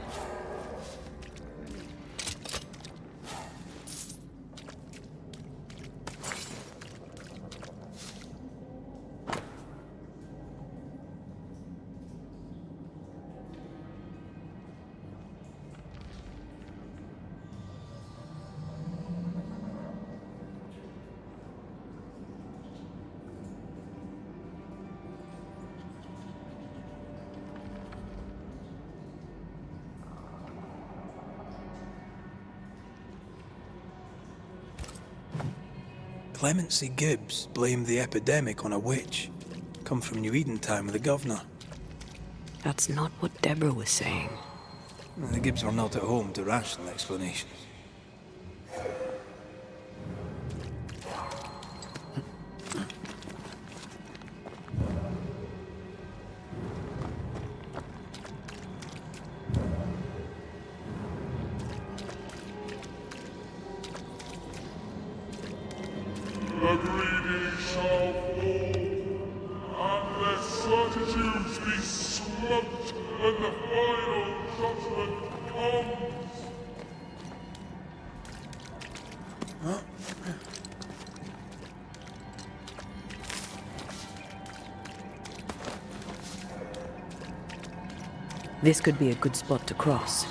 Clemency Gibbs blamed the epidemic on a witch. Come from New Eden Town with the governor. That's not what Deborah was saying. The Gibbs were not at home to rational explanations. The greedy shall fall, and their certitudes be smoked when the final judgment comes. This could be a good spot to cross.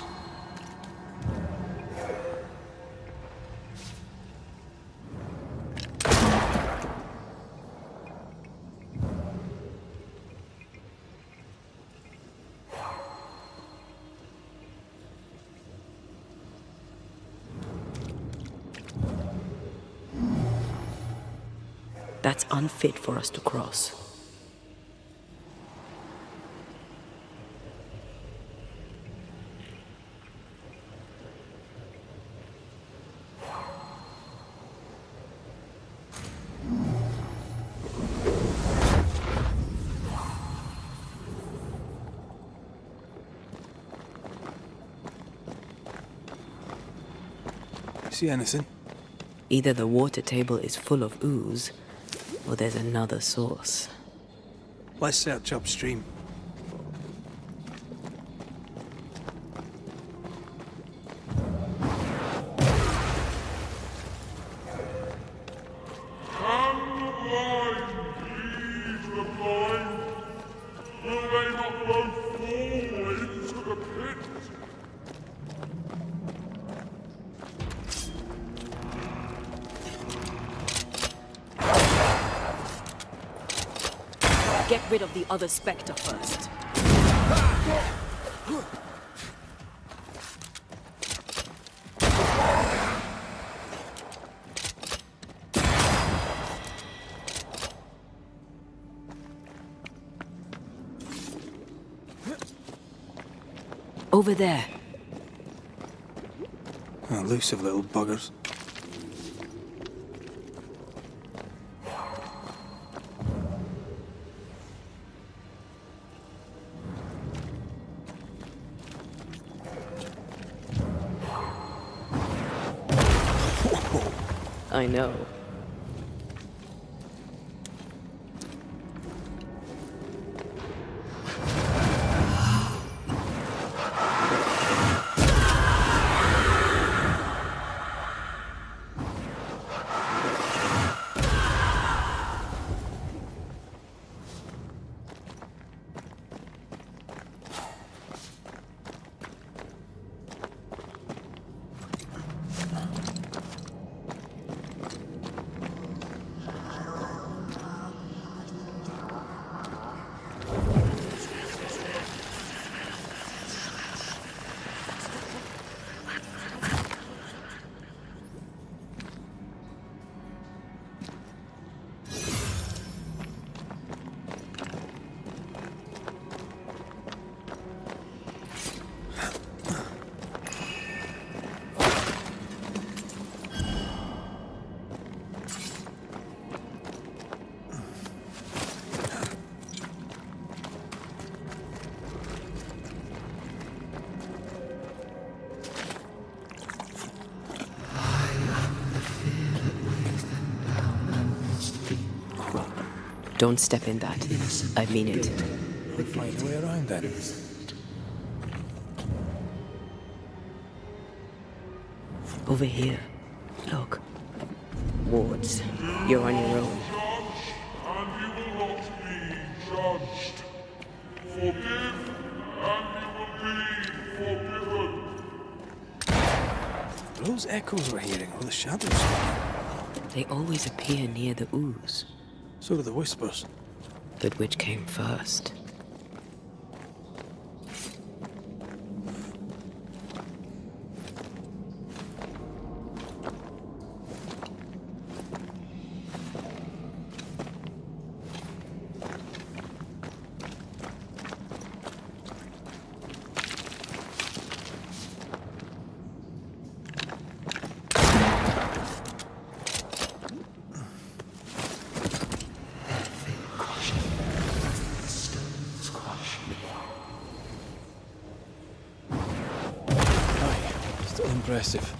That's unfit for us to cross. See anything? Either the water table is full of ooze, or there's another source. Let's search upstream. Can the blind lead the blind? Will they not both fall into the pit? Get rid of the other spectre first. Over there. Elusive little buggers. I know. Don't step in that. I mean it. We'll find a way around then. Over here. Look. Wards. You're on your own. And you will not be judged. Forgive, and you will be forgiven. Those echoes we're hearing are the shadows. They always appear near the ooze. So do the whispers. But which came first? Still impressive.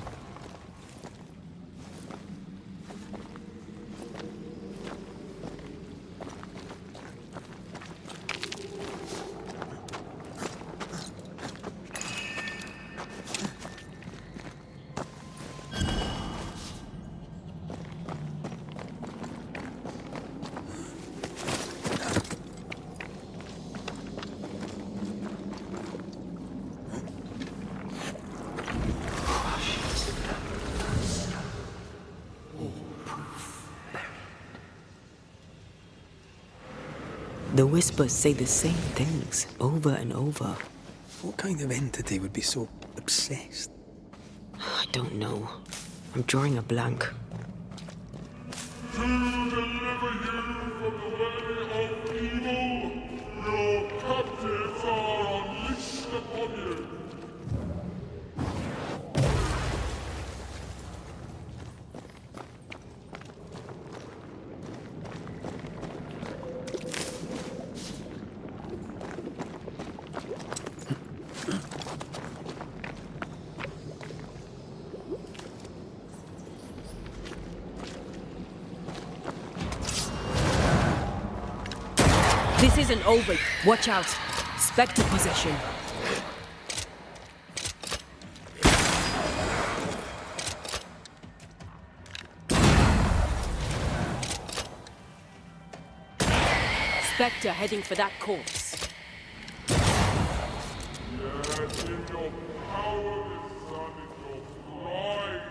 The whispers say the same things over and over. What kind of entity would be so obsessed? I don't know. I'm drawing a blank. To deliver you from the way of evil, your captives are unleashed upon you. This isn't over. Watch out. Spectre possession. Spectre heading for that corpse. Yet in your cowardice and in your pride,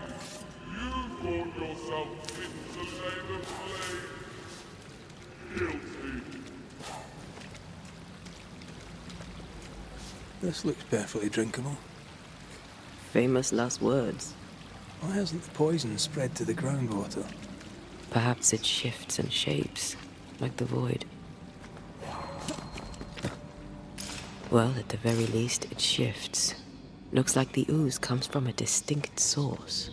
you brought yourself into lay the blame. Guilty. This looks perfectly drinkable. Famous last words. Why hasn't the poison spread to the groundwater? Perhaps it shifts and shapes, like the void. Well, at the very least, it shifts. Looks like the ooze comes from a distinct source.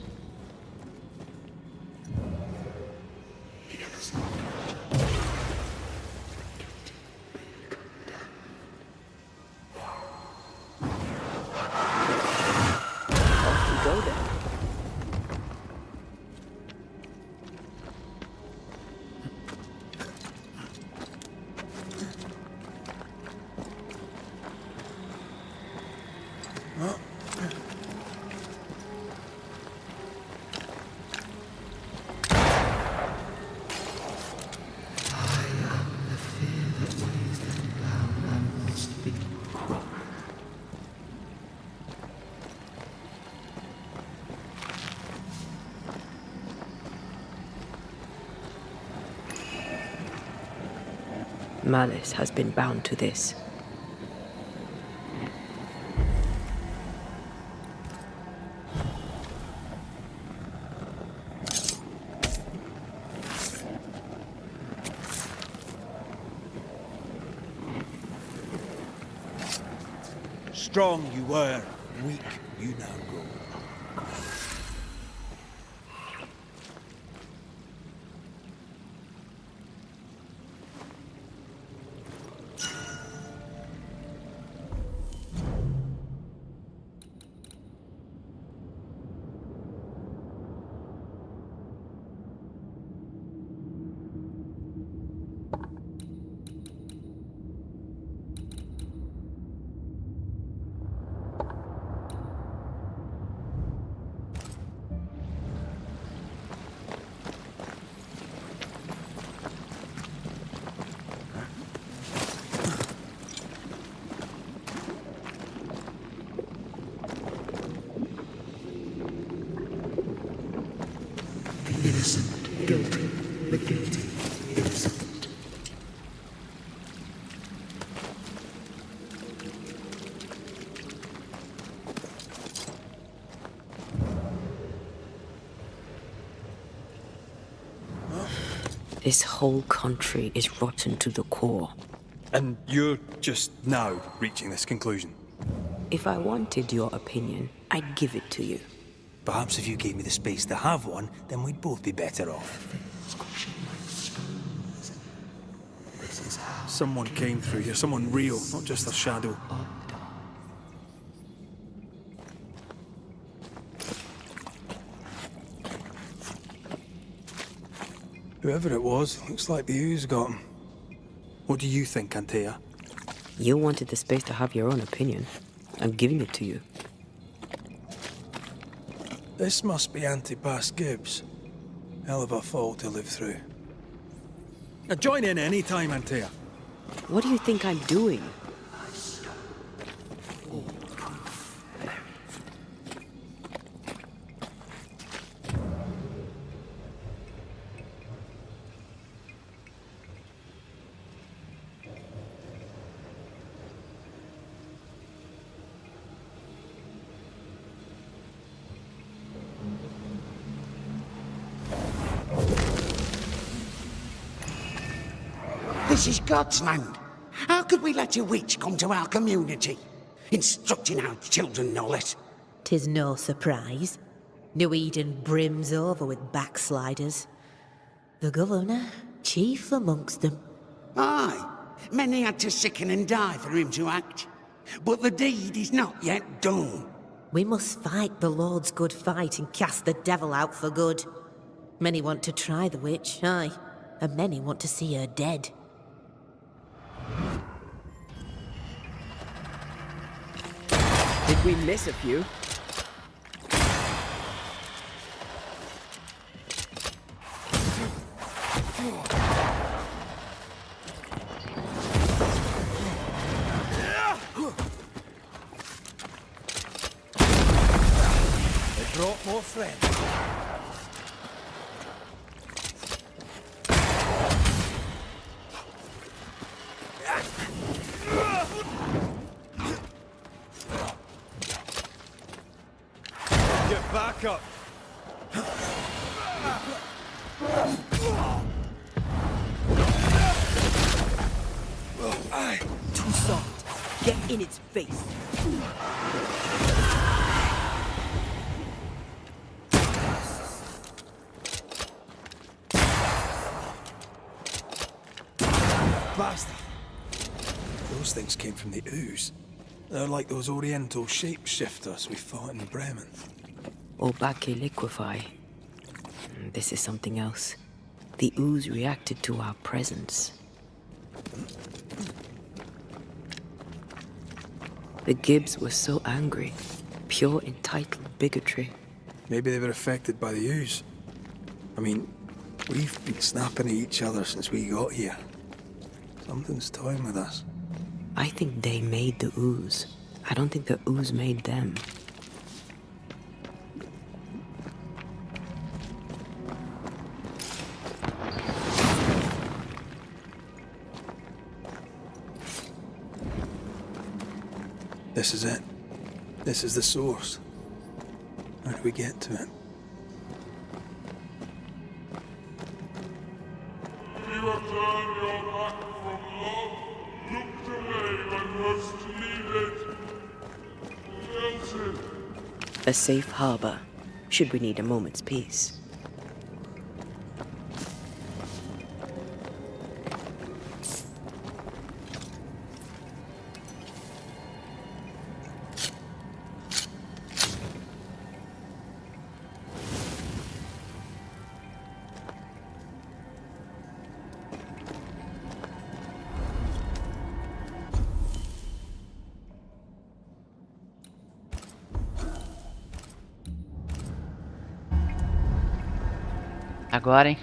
Off we go then. Malice has been bound to this. Strong you were, weak you now go. Innocent, guilty, the guilty, innocent. This whole country is rotten to the core. And you're just now reaching this conclusion? If I wanted your opinion, I'd give it to you. Perhaps if you gave me the space to have one, then we'd both be better off. Someone came through here, someone real, not just a shadow. Whoever it was, looks like the ooze got him. What do you think, Antea? You wanted the space to have your own opinion. I'm giving it to you. This must be Antipas Gibbs. Hell of a fall to live through. Now join in any time, Antea. What do you think I'm doing? This is God's land. How could we let a witch come to our community? Instructing our children, no less. 'Tis no surprise. New Eden brims over with backsliders. The governor, chief amongst them. Aye, many had to sicken and die for him to act. But the deed is not yet done. We must fight the Lord's good fight and cast the devil out for good. Many want to try the witch, aye, and many want to see her dead. Did we miss a few? They brought more friends. Get back up. Too soft. Get in its face. Bastard. Those things came from the ooze. They're like those oriental shapeshifters we fought in Bremen. Obake liquefy. This is something else. The ooze reacted to our presence. The Gibbs were so angry. Pure entitled bigotry. Maybe they were affected by the ooze. I mean, we've been snapping at each other since we got here. Something's toying with us. I think they made the ooze. I don't think the ooze made them. This is it. This is the source. How do we get to it? You have turned your back from love, looked away when most needed. Wilted. A safe harbor, should we need a moment's peace. Agora, hein?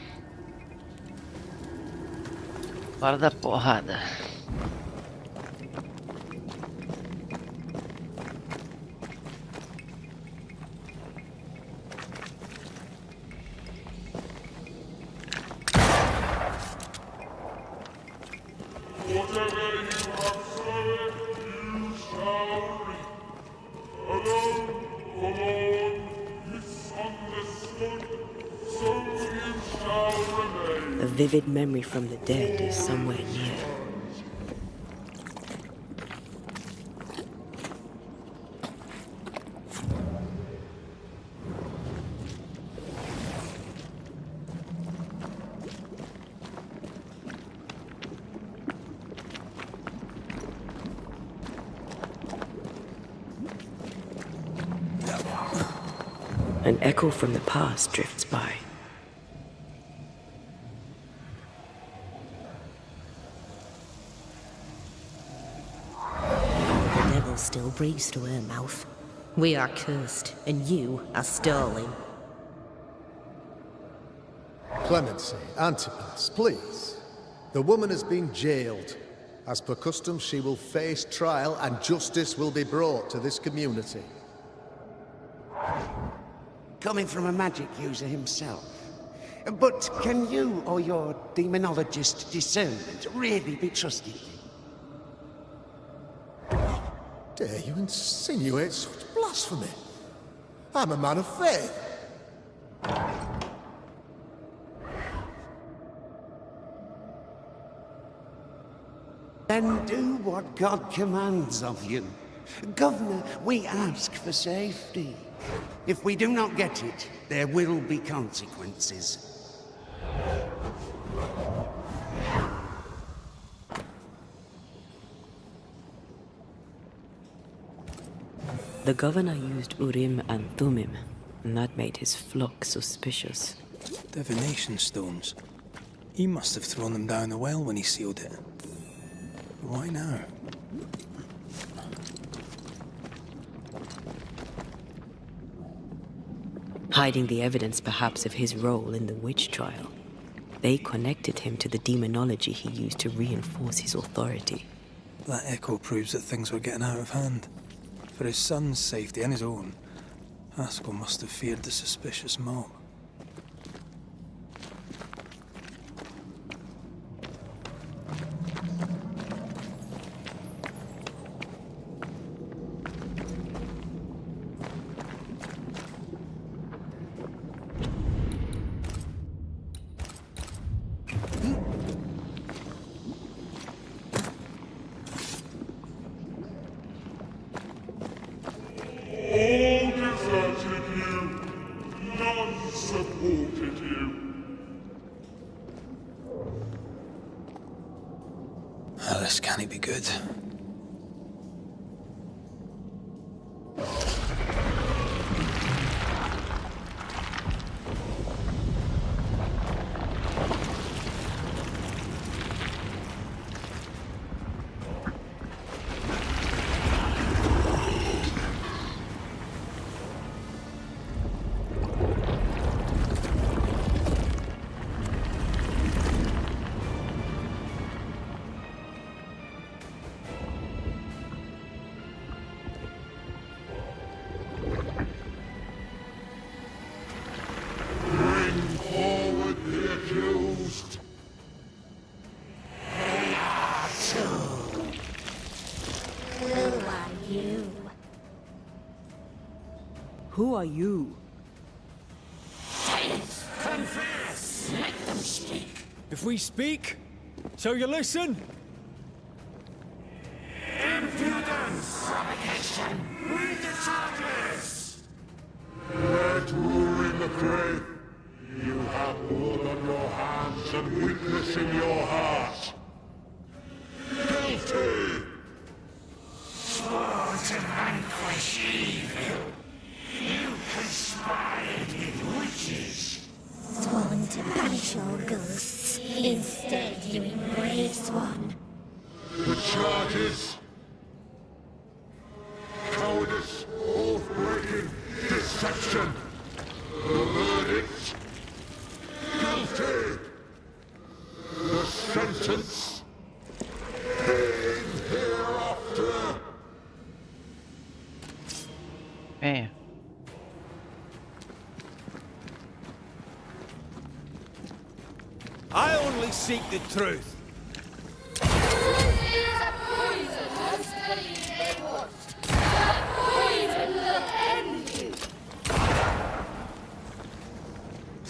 Hora da porrada. Whatever you have sown, you shall reap. Alone, forlorn, misunderstood, so you shall remain. A vivid memory from the dead is somewhere near. An echo from the past drifts by. The devil still breathes through her mouth. We are cursed, and you are stolen. Clemency, Antipas, please. The woman has been jailed. As per custom, she will face trial and justice will be brought to this community. Coming from a magic user himself. But can you or your demonologist discernment really be trusted? Dare you insinuate such blasphemy? I'm a man of faith. Then do what God commands of you. Governor, we ask for safety. If we do not get it, there will be consequences. The governor used Urim and Thummim, and that made his flock suspicious. Divination stones. He must have thrown them down the well when he sealed it. Why now? hiding the evidence perhaps of his role in the witch trial. They connected him to the demonology he used to reinforce his authority. That echo proves that things were getting out of hand. For his son's safety and his own, Haskell must have feared the suspicious mob. All deserted you, none supported you. This can't be good. Who are you? Confess! Let them speak! If we speak, shall you listen? Impudence! Provocation! Read the charges! Let who in the grave, you have blood on your hands and weakness in your heart. Guilty! Swore to vanquish evil. You conspired with witches. Sworn to banish all ghosts. Instead, you embrace one. The charges: cowardice, oath-breaking, deception. The verdict: guilty. The sentence: pain hereafter. Man. I only seek the truth.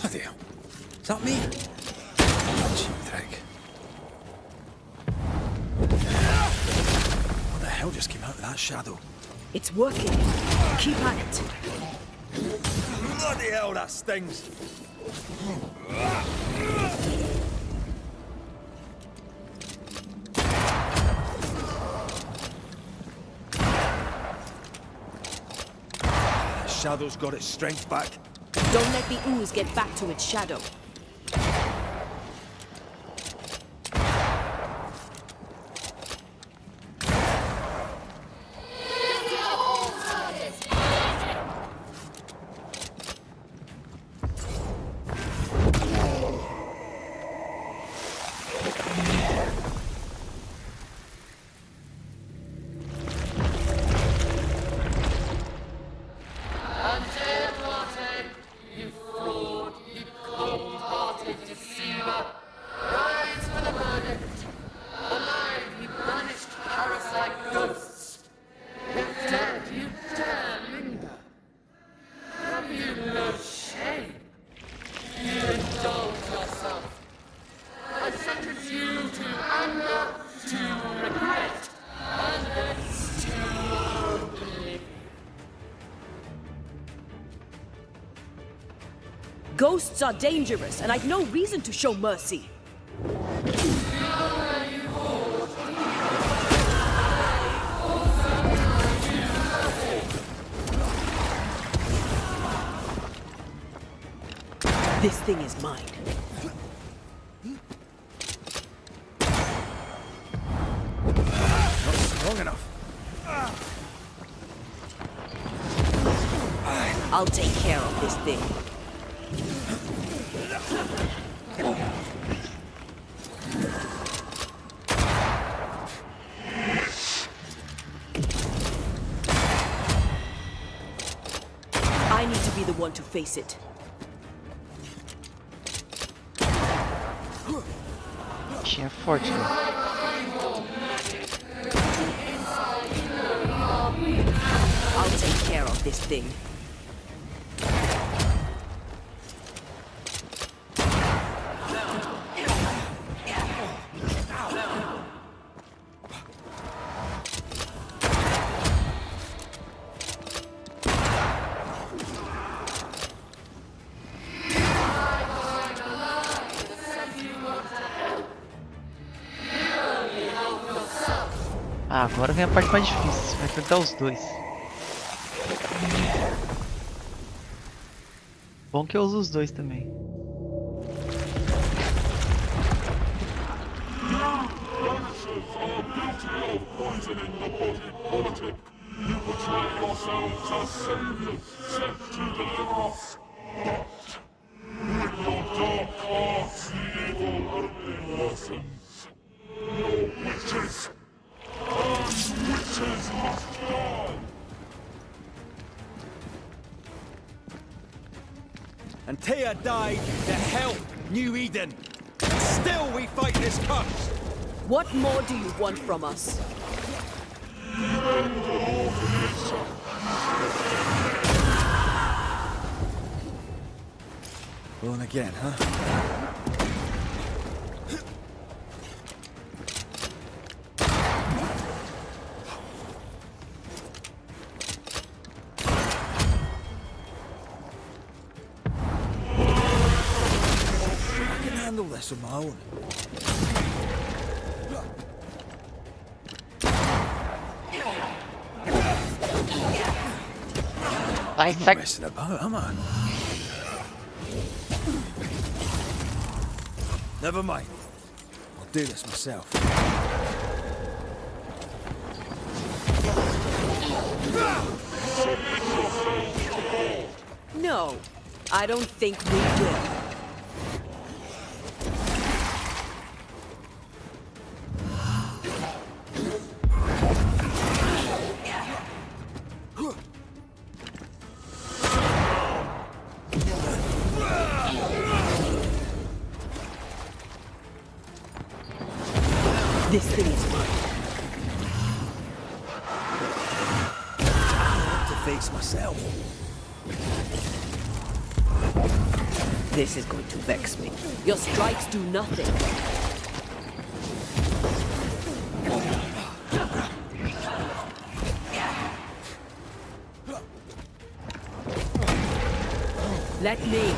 Bloody hell. Is that me? Cheap trick. What the hell just came out of that shadow? It's working. Keep at it. Bloody hell, that stings. Shadow's got its strength back. Don't let the ooze get back to its shadow. Ghosts are dangerous, and I've no reason to show mercy. This thing is mine. Not strong enough. I'll take care of this thing. I need to be the one to face it. Tinha forte, né? I'll take care of this thing. Ah, agora vem a parte mais difícil. Vai enfrentar os dois. Bom que eu uso os dois também. Banishers are guilty of poisoning the body politic. You portray yourselves as saviors sent to deliver us. But with your dark hearts, the evil only worsens. Your witches and witches must die. And Tia died to help New Eden. Still we fight this curse. What more do you want from us? Born again, huh? I can handle this on my own. Vai, I'm not sai. messing about, am I? Never mind. I'll do this myself. No, I don't think we will. This thing is mine. To face myself. This is going to vex me. Your strikes do nothing. Let me.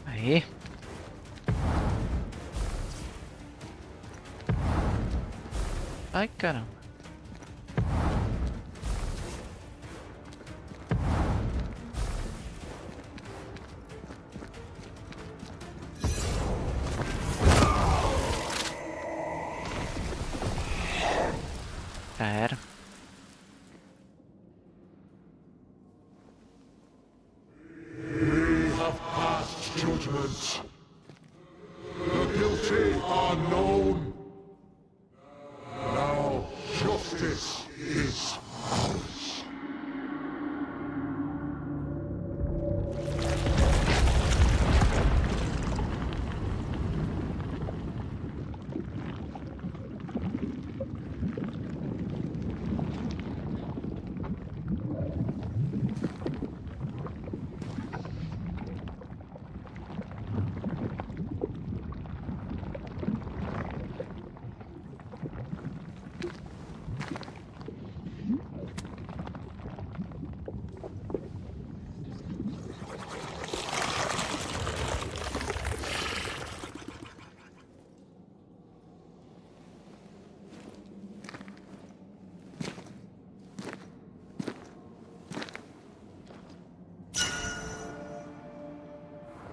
Aí. Ai, caramba. Já era. We have passed judgment. The guilty are known. Now justice is ours.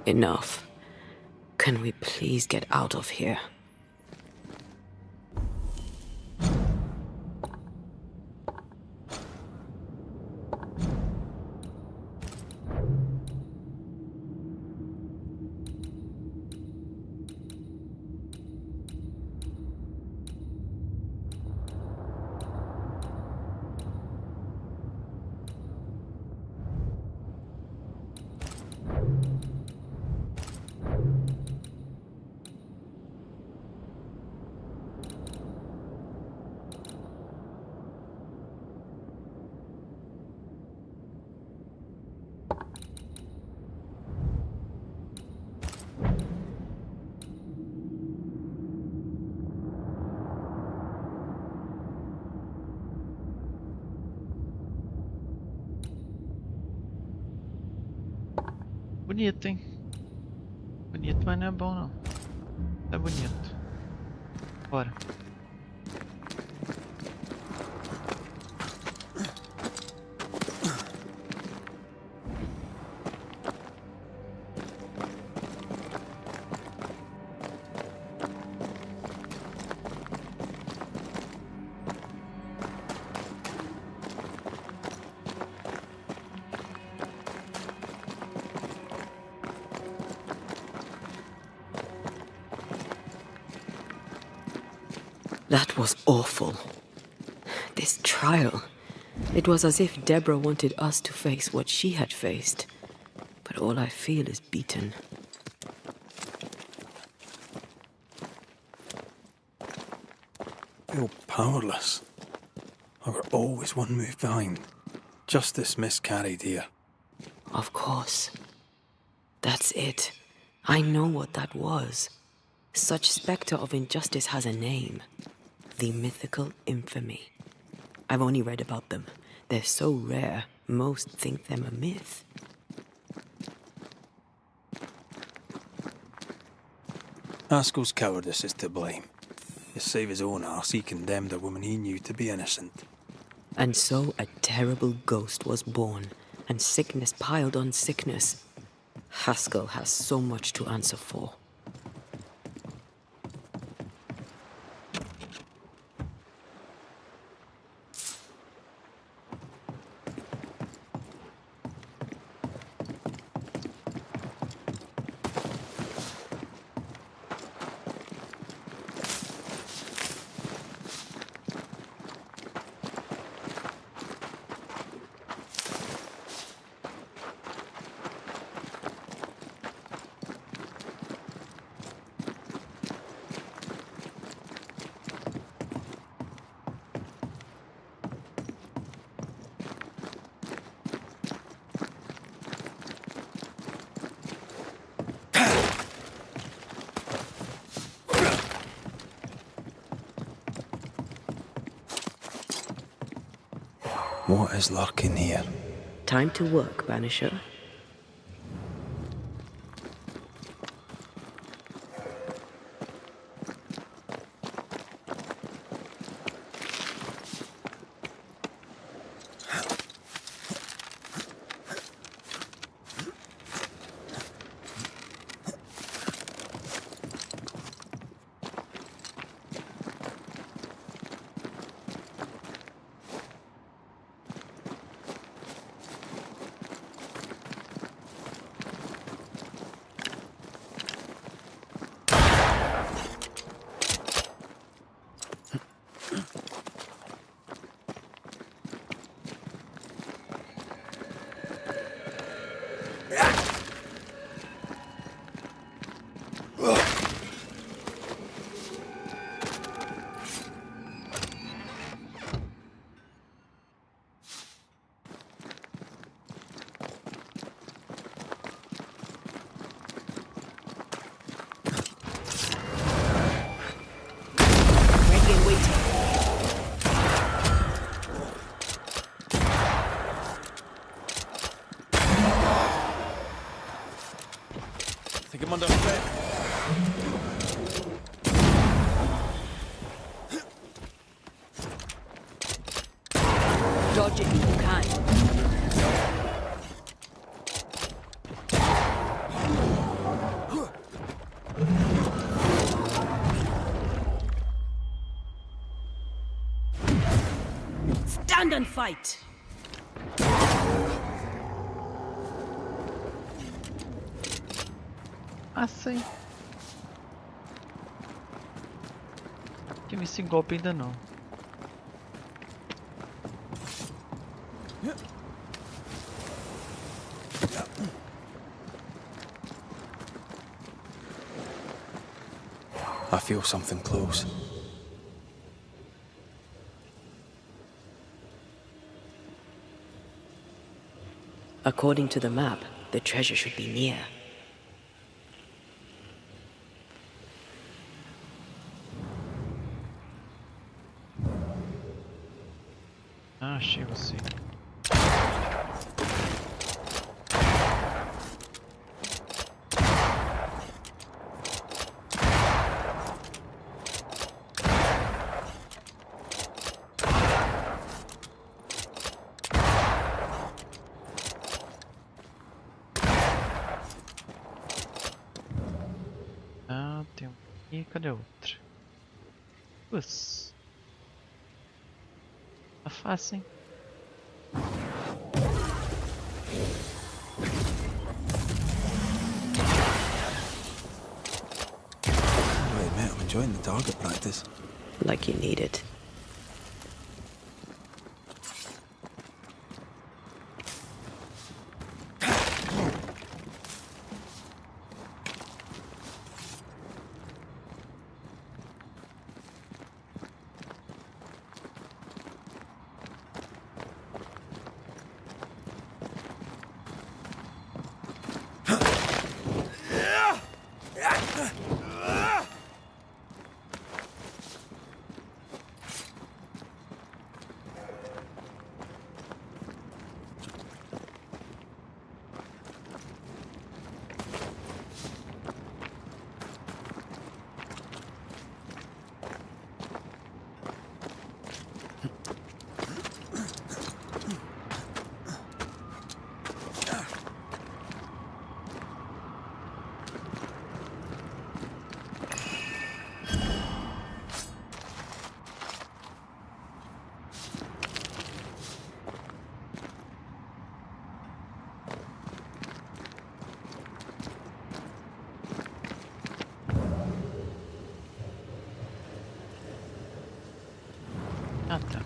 Enough. Can we please get out of here? Bonito, hein? Bonito, mas não é bom não. É bonito. Bora. That was awful. This trial. It was as if Deborah wanted us to face what she had faced. But all I feel is beaten. I feel powerless. I were always one move behind. Justice miscarried here. Of course. That's it. I know what that was. Such spectre of injustice has a name. The mythical infamy. I've only read about them. They're so rare, most think them a myth. Haskell's cowardice is to blame. To save his own arse, he condemned a woman he knew to be innocent. And so a terrible ghost was born, and sickness piled on sickness. Haskell has so much to answer for. What is lurking here? Time to work, Banisher. Take him under threat. Dodge it if you can. Stand and fight! Assim. Tive esse golpe ainda não. I feel something close. According to the map, the treasure should be near. Ah, achei você. Ups. Tá fácil, hein? I admit, I'm enjoying the target practice. Like you need it. Ah, tá.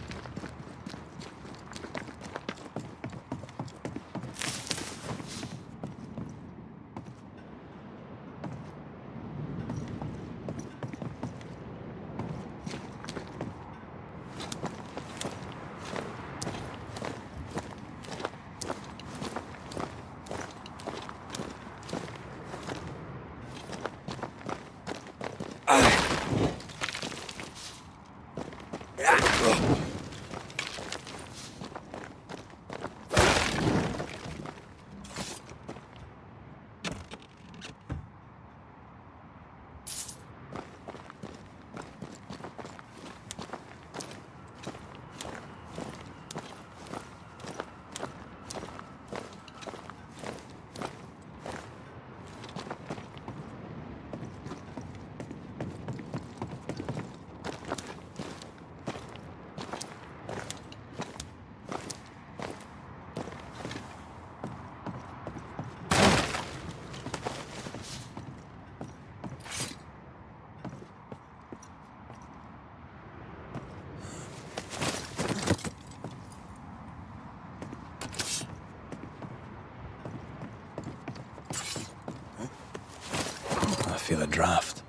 I feel a draft.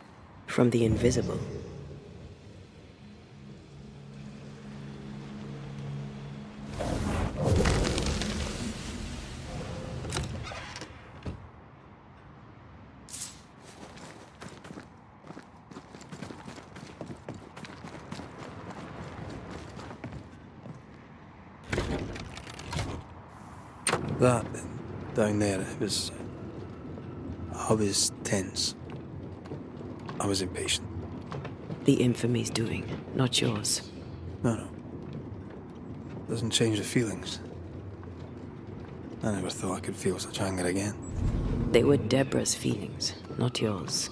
From the invisible. That down there, it was. I was tense. I was impatient. The infamy's doing, not yours. No. Doesn't change the feelings. I never thought I could feel such anger again. They were Deborah's feelings, not yours.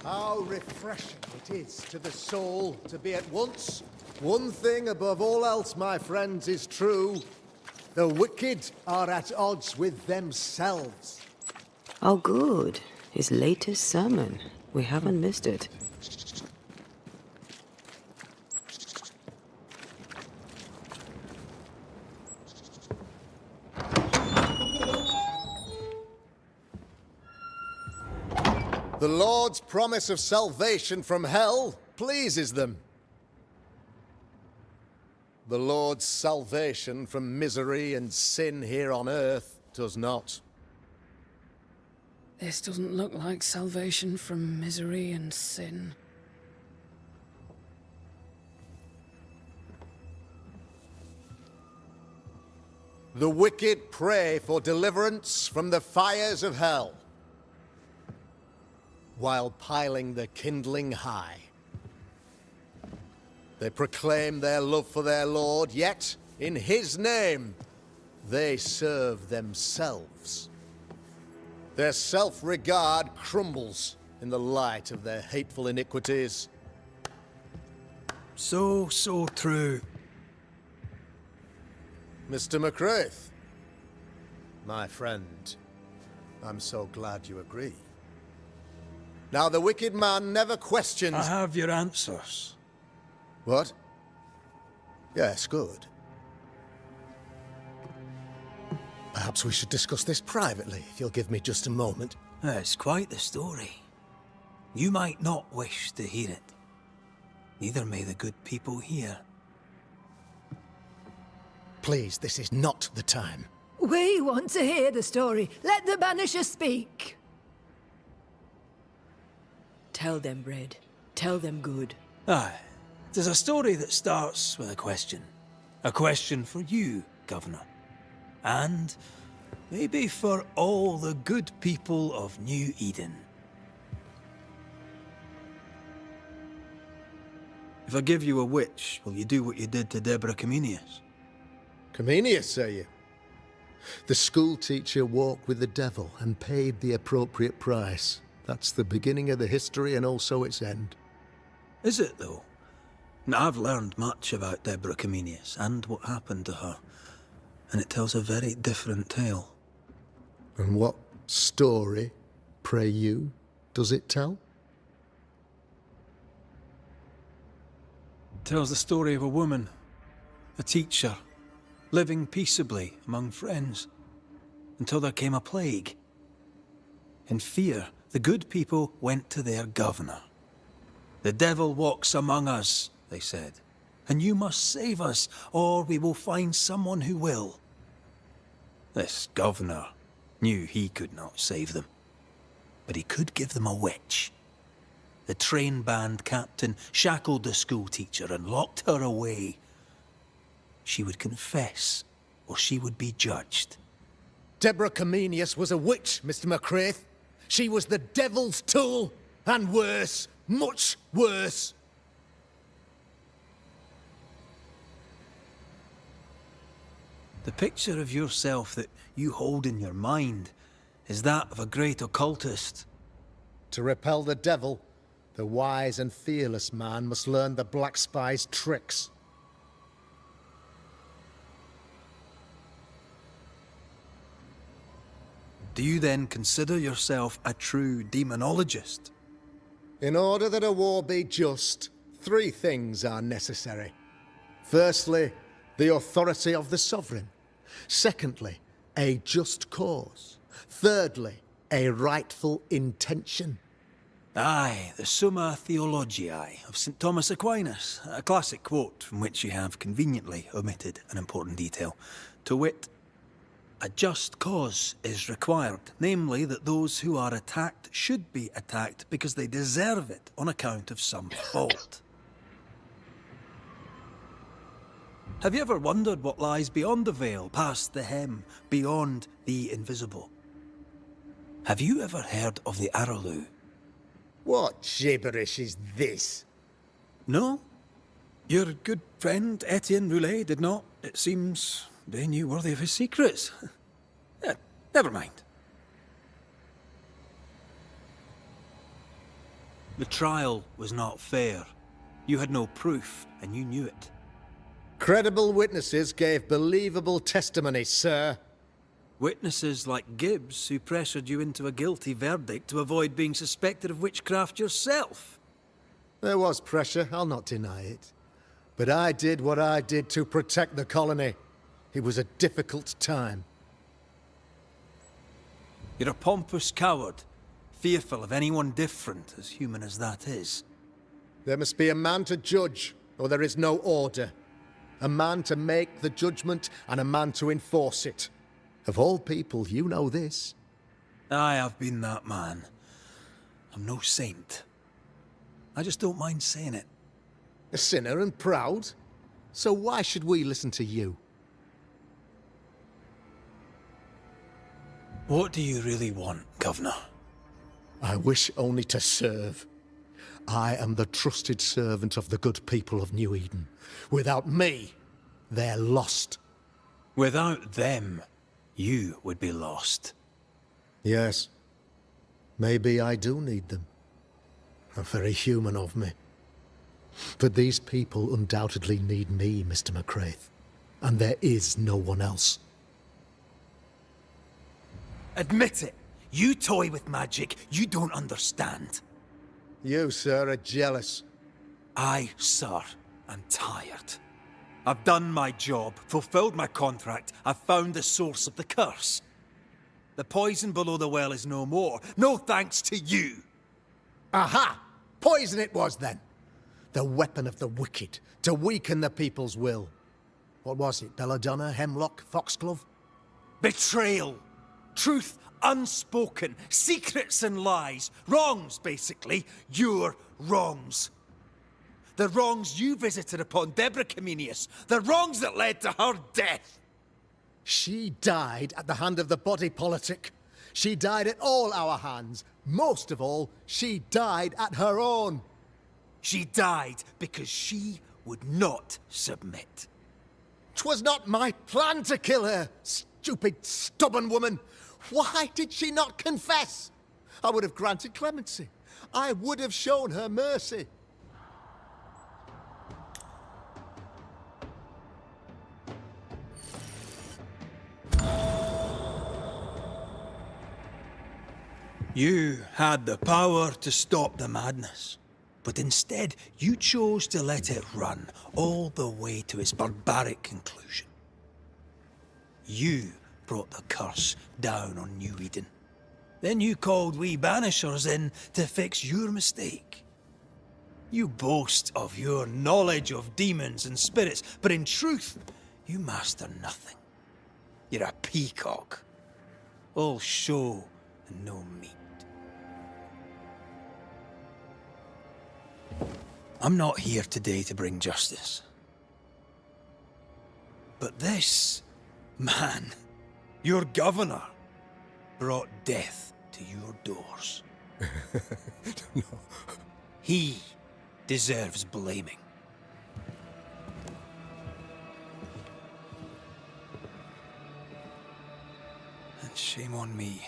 How refreshing it is to the soul to be at once. One thing above all else, my friends, is true. The wicked are at odds with themselves. Oh, good. His latest sermon. We haven't missed it. The Lord's promise of salvation from hell pleases them. The Lord's salvation from misery and sin here on earth does not. This doesn't look like salvation from misery and sin. The wicked pray for deliverance from the fires of hell, while piling the kindling high. They proclaim their love for their Lord, yet, in his name, they serve themselves. Their self-regard crumbles in the light of their hateful iniquities. So true. Mr. McCraith, my friend, I'm so glad you agree. Now, the wicked man never questions... I have your answers. What? Yes, good. Perhaps we should discuss this privately, if you'll give me just a moment. It's quite the story. You might not wish to hear it. Neither may the good people here. Please, this is not the time. We want to hear the story. Let the Banisher speak. Tell them, Red. Tell them good. Aye. It is a story that starts with a question. A question for you, Governor. And maybe for all the good people of New Eden. If I give you a witch, will you do what you did to Deborah Comenius? Comenius, say you? The school teacher walked with the devil and paid the appropriate price. That's the beginning of the history and also its end. Is it, though? Now, I've learned much about Deborah Comenius and what happened to her, and it tells a very different tale. And what story, pray you, does it tell? It tells the story of a woman, a teacher, living peaceably among friends, until there came a plague. In fear, the good people went to their governor. "The devil walks among us," they said, "and you must save us, or we will find someone who will." This governor knew he could not save them, but he could give them a witch. The train band captain shackled the school teacher and locked her away. She would confess, or she would be judged. Deborah Comenius was a witch, Mr. McCraith. She was the devil's tool, and worse, much worse. The picture of yourself that you hold in your mind is that of a great occultist. To repel the devil, the wise and fearless man must learn the Black Spy's tricks. Do you then consider yourself a true demonologist? In order that a war be just, 3 things are necessary. Firstly, the authority of the sovereign. Secondly, a just cause. Thirdly, a rightful intention. Aye, the Summa Theologiae of St. Thomas Aquinas, a classic quote from which you have conveniently omitted an important detail. To wit, a just cause is required, namely that those who are attacked should be attacked because they deserve it on account of some fault. Have you ever wondered what lies beyond the veil, past the hem, beyond the invisible? Have you ever heard of the Araloo? What gibberish is this? No? Your good friend Etienne Roulet did not. It seems they knew worthy of his secrets. Never mind. The trial was not fair. You had no proof, and you knew it. Credible witnesses gave believable testimony, sir. Witnesses like Gibbs, who pressured you into a guilty verdict to avoid being suspected of witchcraft yourself. There was pressure, I'll not deny it. But I did what I did to protect the colony. It was a difficult time. You're a pompous coward, fearful of anyone different, as human as that is. There must be a man to judge, or there is no order. A man to make the judgment, and a man to enforce it. Of all people, you know this. I have been that man. I'm no saint. I just don't mind saying it. A sinner and proud? So why should we listen to you? What do you really want, Governor? I wish only to serve. I am the trusted servant of the good people of New Eden. Without me, they're lost. Without them, you would be lost. Yes. Maybe I do need them. How very human of me. But these people undoubtedly need me, Mr. McCraith. And there is no one else. Admit it. You toy with magic you don't understand. You, sir, are jealous. I, sir, am tired. I've done my job, fulfilled my contract, I've found the source of the curse. The poison below the well is no more, no thanks to you. Aha! Poison it was, then. The weapon of the wicked, to weaken the people's will. What was it, belladonna, hemlock, foxglove? Betrayal. Truth unspoken. Secrets and lies. Wrongs, basically. Your wrongs. The wrongs you visited upon Deborah Comenius. The wrongs that led to her death. She died at the hand of the body politic. She died at all our hands. Most of all, she died at her own. She died because she would not submit. 'Twas not my plan to kill her, stupid, stubborn woman. Why did she not confess? I would have granted clemency. I would have shown her mercy. You had the power to stop the madness, but instead you chose to let it run all the way to its barbaric conclusion. You brought the curse down on New Eden. Then you called we Banishers in to fix your mistake. You boast of your knowledge of demons and spirits, but in truth, you master nothing. You're a peacock. All show and no meat. I'm not here today to bring justice. But this man, your governor, brought death to your doors. No. He deserves blaming. And shame on me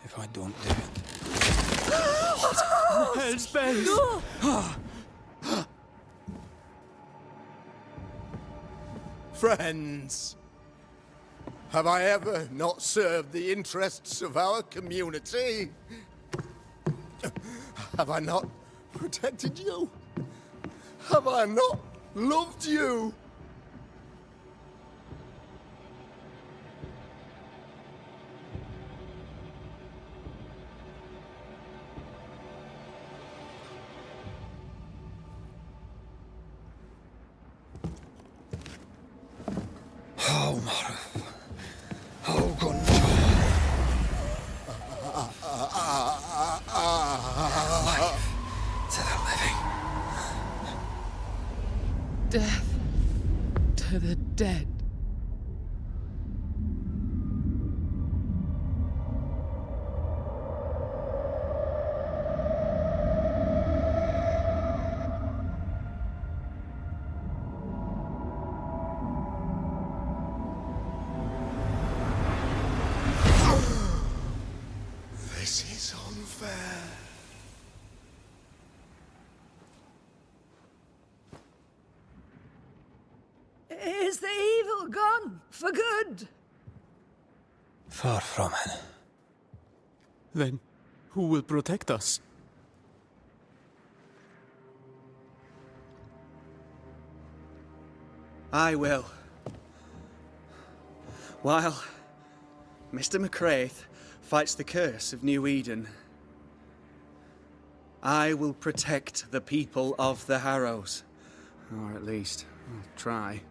if I don't do it. What? Hell's bells! No! Friends, have I ever not served the interests of our community? Have I not protected you? Have I not loved you? Death to the dead. This is unfair. Is the evil gone for good? Far from it. Then, who will protect us? I will. While Mr. McCraith fights the curse of New Eden, I will protect the people of the Harrows. Or at least, I'll try.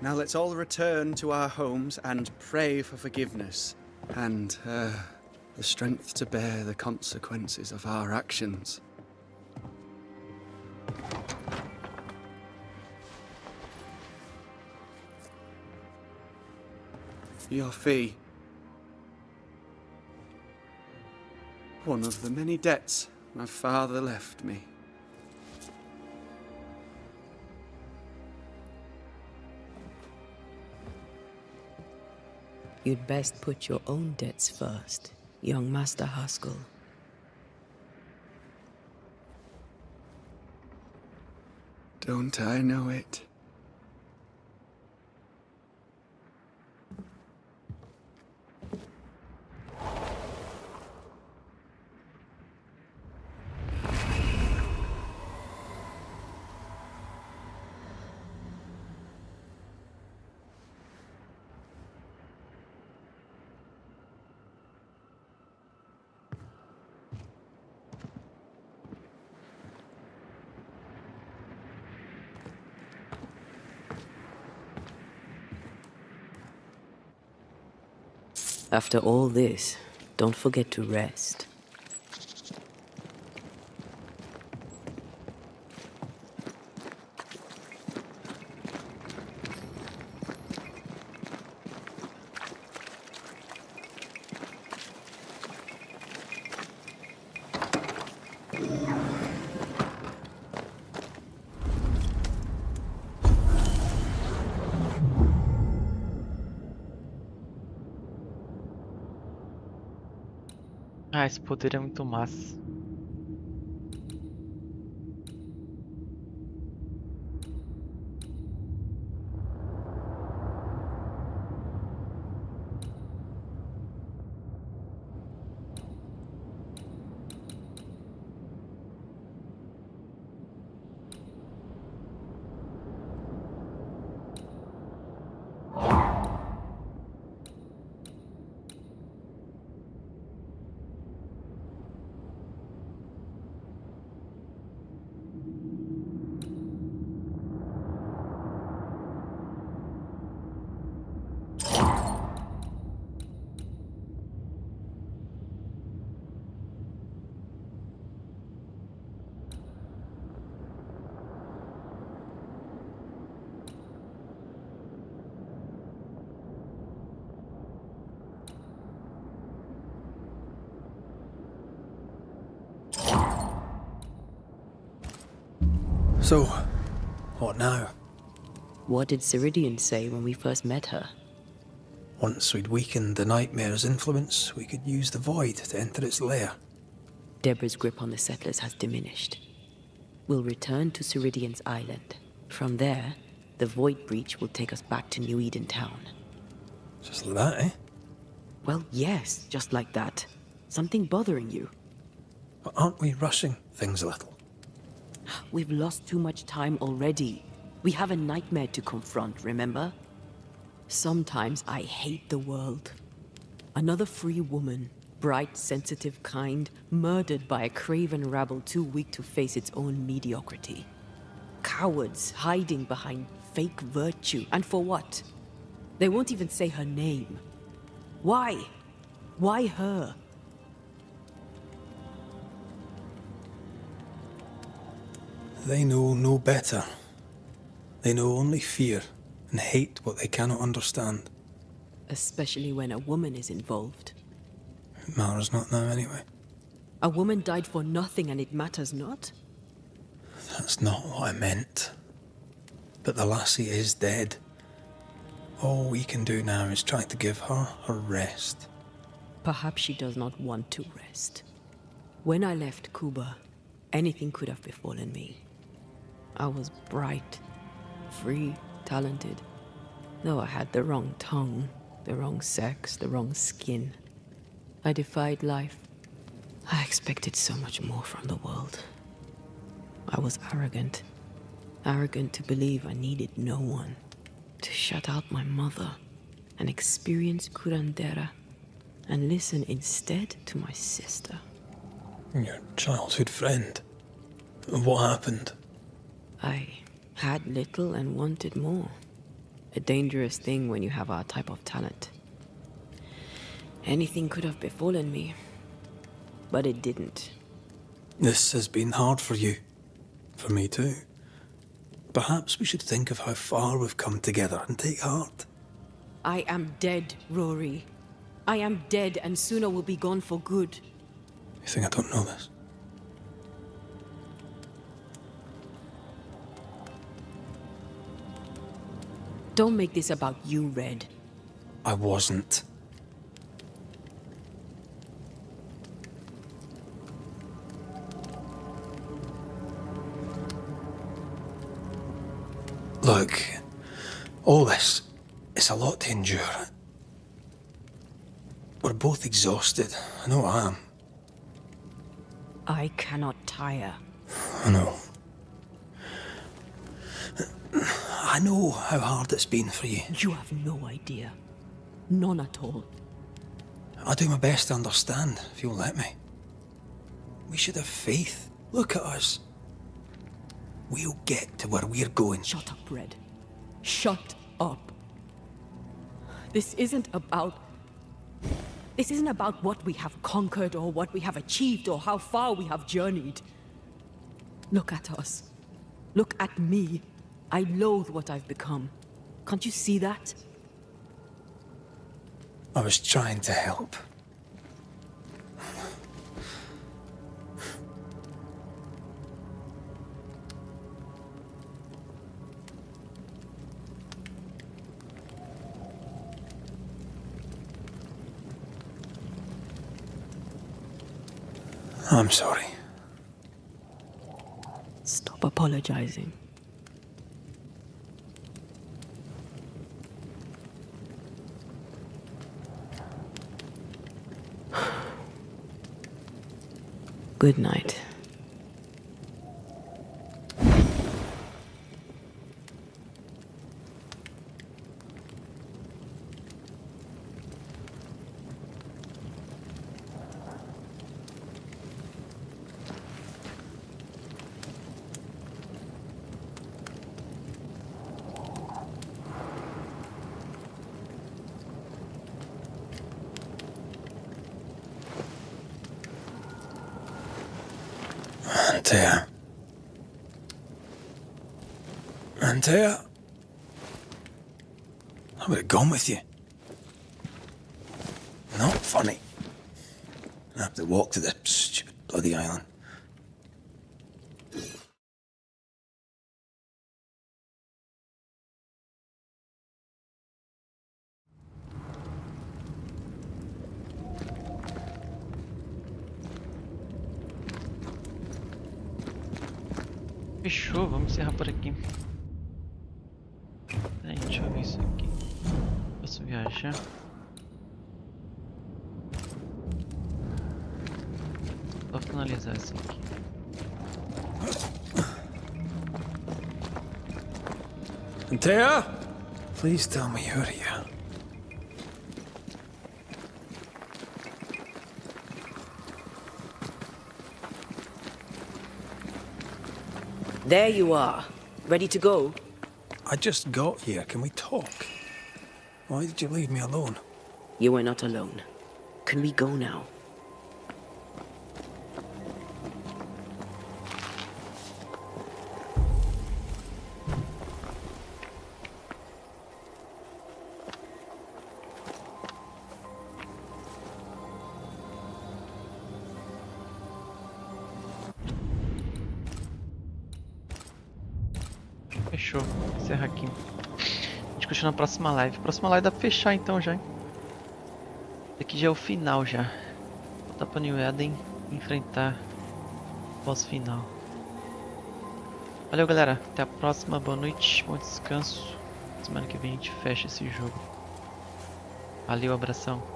Now let's all return to our homes and pray for forgiveness and the strength to bear the consequences of our actions. Your fee. One of the many debts my father left me. You'd best put your own debts first, young Master Haskell. Don't I know it? After all this, don't forget to rest. Ah, esse poder é muito massa. So, what now? What did Ceridian say when we first met her? Once we'd weakened the nightmare's influence, we could use the void to enter its lair. Deborah's grip on the settlers has diminished. We'll return to Ceridian's island. From there, the void breach will take us back to New Eden town. Just like that, eh? Well, yes, just like that. Something bothering you? But aren't we rushing things a little? We've lost too much time already. We have a nightmare to confront, remember? Sometimes I hate the world. Another free woman, bright, sensitive, kind, murdered by a craven rabble too weak to face its own mediocrity. Cowards hiding behind fake virtue. And for what? They won't even say her name. Why? Why her? They know no better. They know only fear and hate what they cannot understand. Especially when a woman is involved. It matters not now anyway. A woman died for nothing and it matters not? That's not what I meant. But the lassie is dead. All we can do now is try to give her her rest. Perhaps she does not want to rest. When I left Cuba, anything could have befallen me. I was bright, free, talented. Though I had the wrong tongue, the wrong sex, the wrong skin. I defied life. I expected so much more from the world. I was arrogant. Arrogant to believe I needed no one. To shut out my mother and experience curandera and listen instead to my sister. Your childhood friend. What happened? I had little and wanted more. A dangerous thing when you have our type of talent. Anything could have befallen me, but it didn't. This has been hard for you. For me too. Perhaps we should think of how far we've come together and take heart. I am dead, Rory. I am dead and sooner will be gone for good. You think I don't know this? Don't make this about you, Red. I wasn't. Look, all this, it's a lot to endure. We're both exhausted. I know I am. I cannot tire. I know. I know how hard it's been for you. You have no idea. None at all. I'll do my best to understand, if you'll let me. We should have faith. Look at us. We'll get to where we're going. Shut up, Red. Shut up. This isn't about what we have conquered or what we have achieved or how far we have journeyed. Look at us. Look at me. I loathe what I've become. Can't you see that? I was trying to help. I'm sorry. Stop apologizing. Good night. Antea. I would have gone with you. Not funny. I have to walk to the stupid bloody island. Fechou, vamos encerrar por aqui. Peraí, deixa eu ver isso aqui. Posso viajar? Vou finalizar isso aqui. Antea? Please tell me you're here. There you are. Ready to go? I just got here. Can we talk? Why did you leave me alone? You were not alone. Can we go now? Fechou, vou encerrar aqui. A gente continua na próxima live. Próxima live dá pra fechar então já, hein? Aqui já é o final já. Voltar pra New Eden e enfrentar o boss final. Valeu, galera. Até a próxima. Boa noite, bom descanso. Semana que vem a gente fecha esse jogo. Valeu, abração.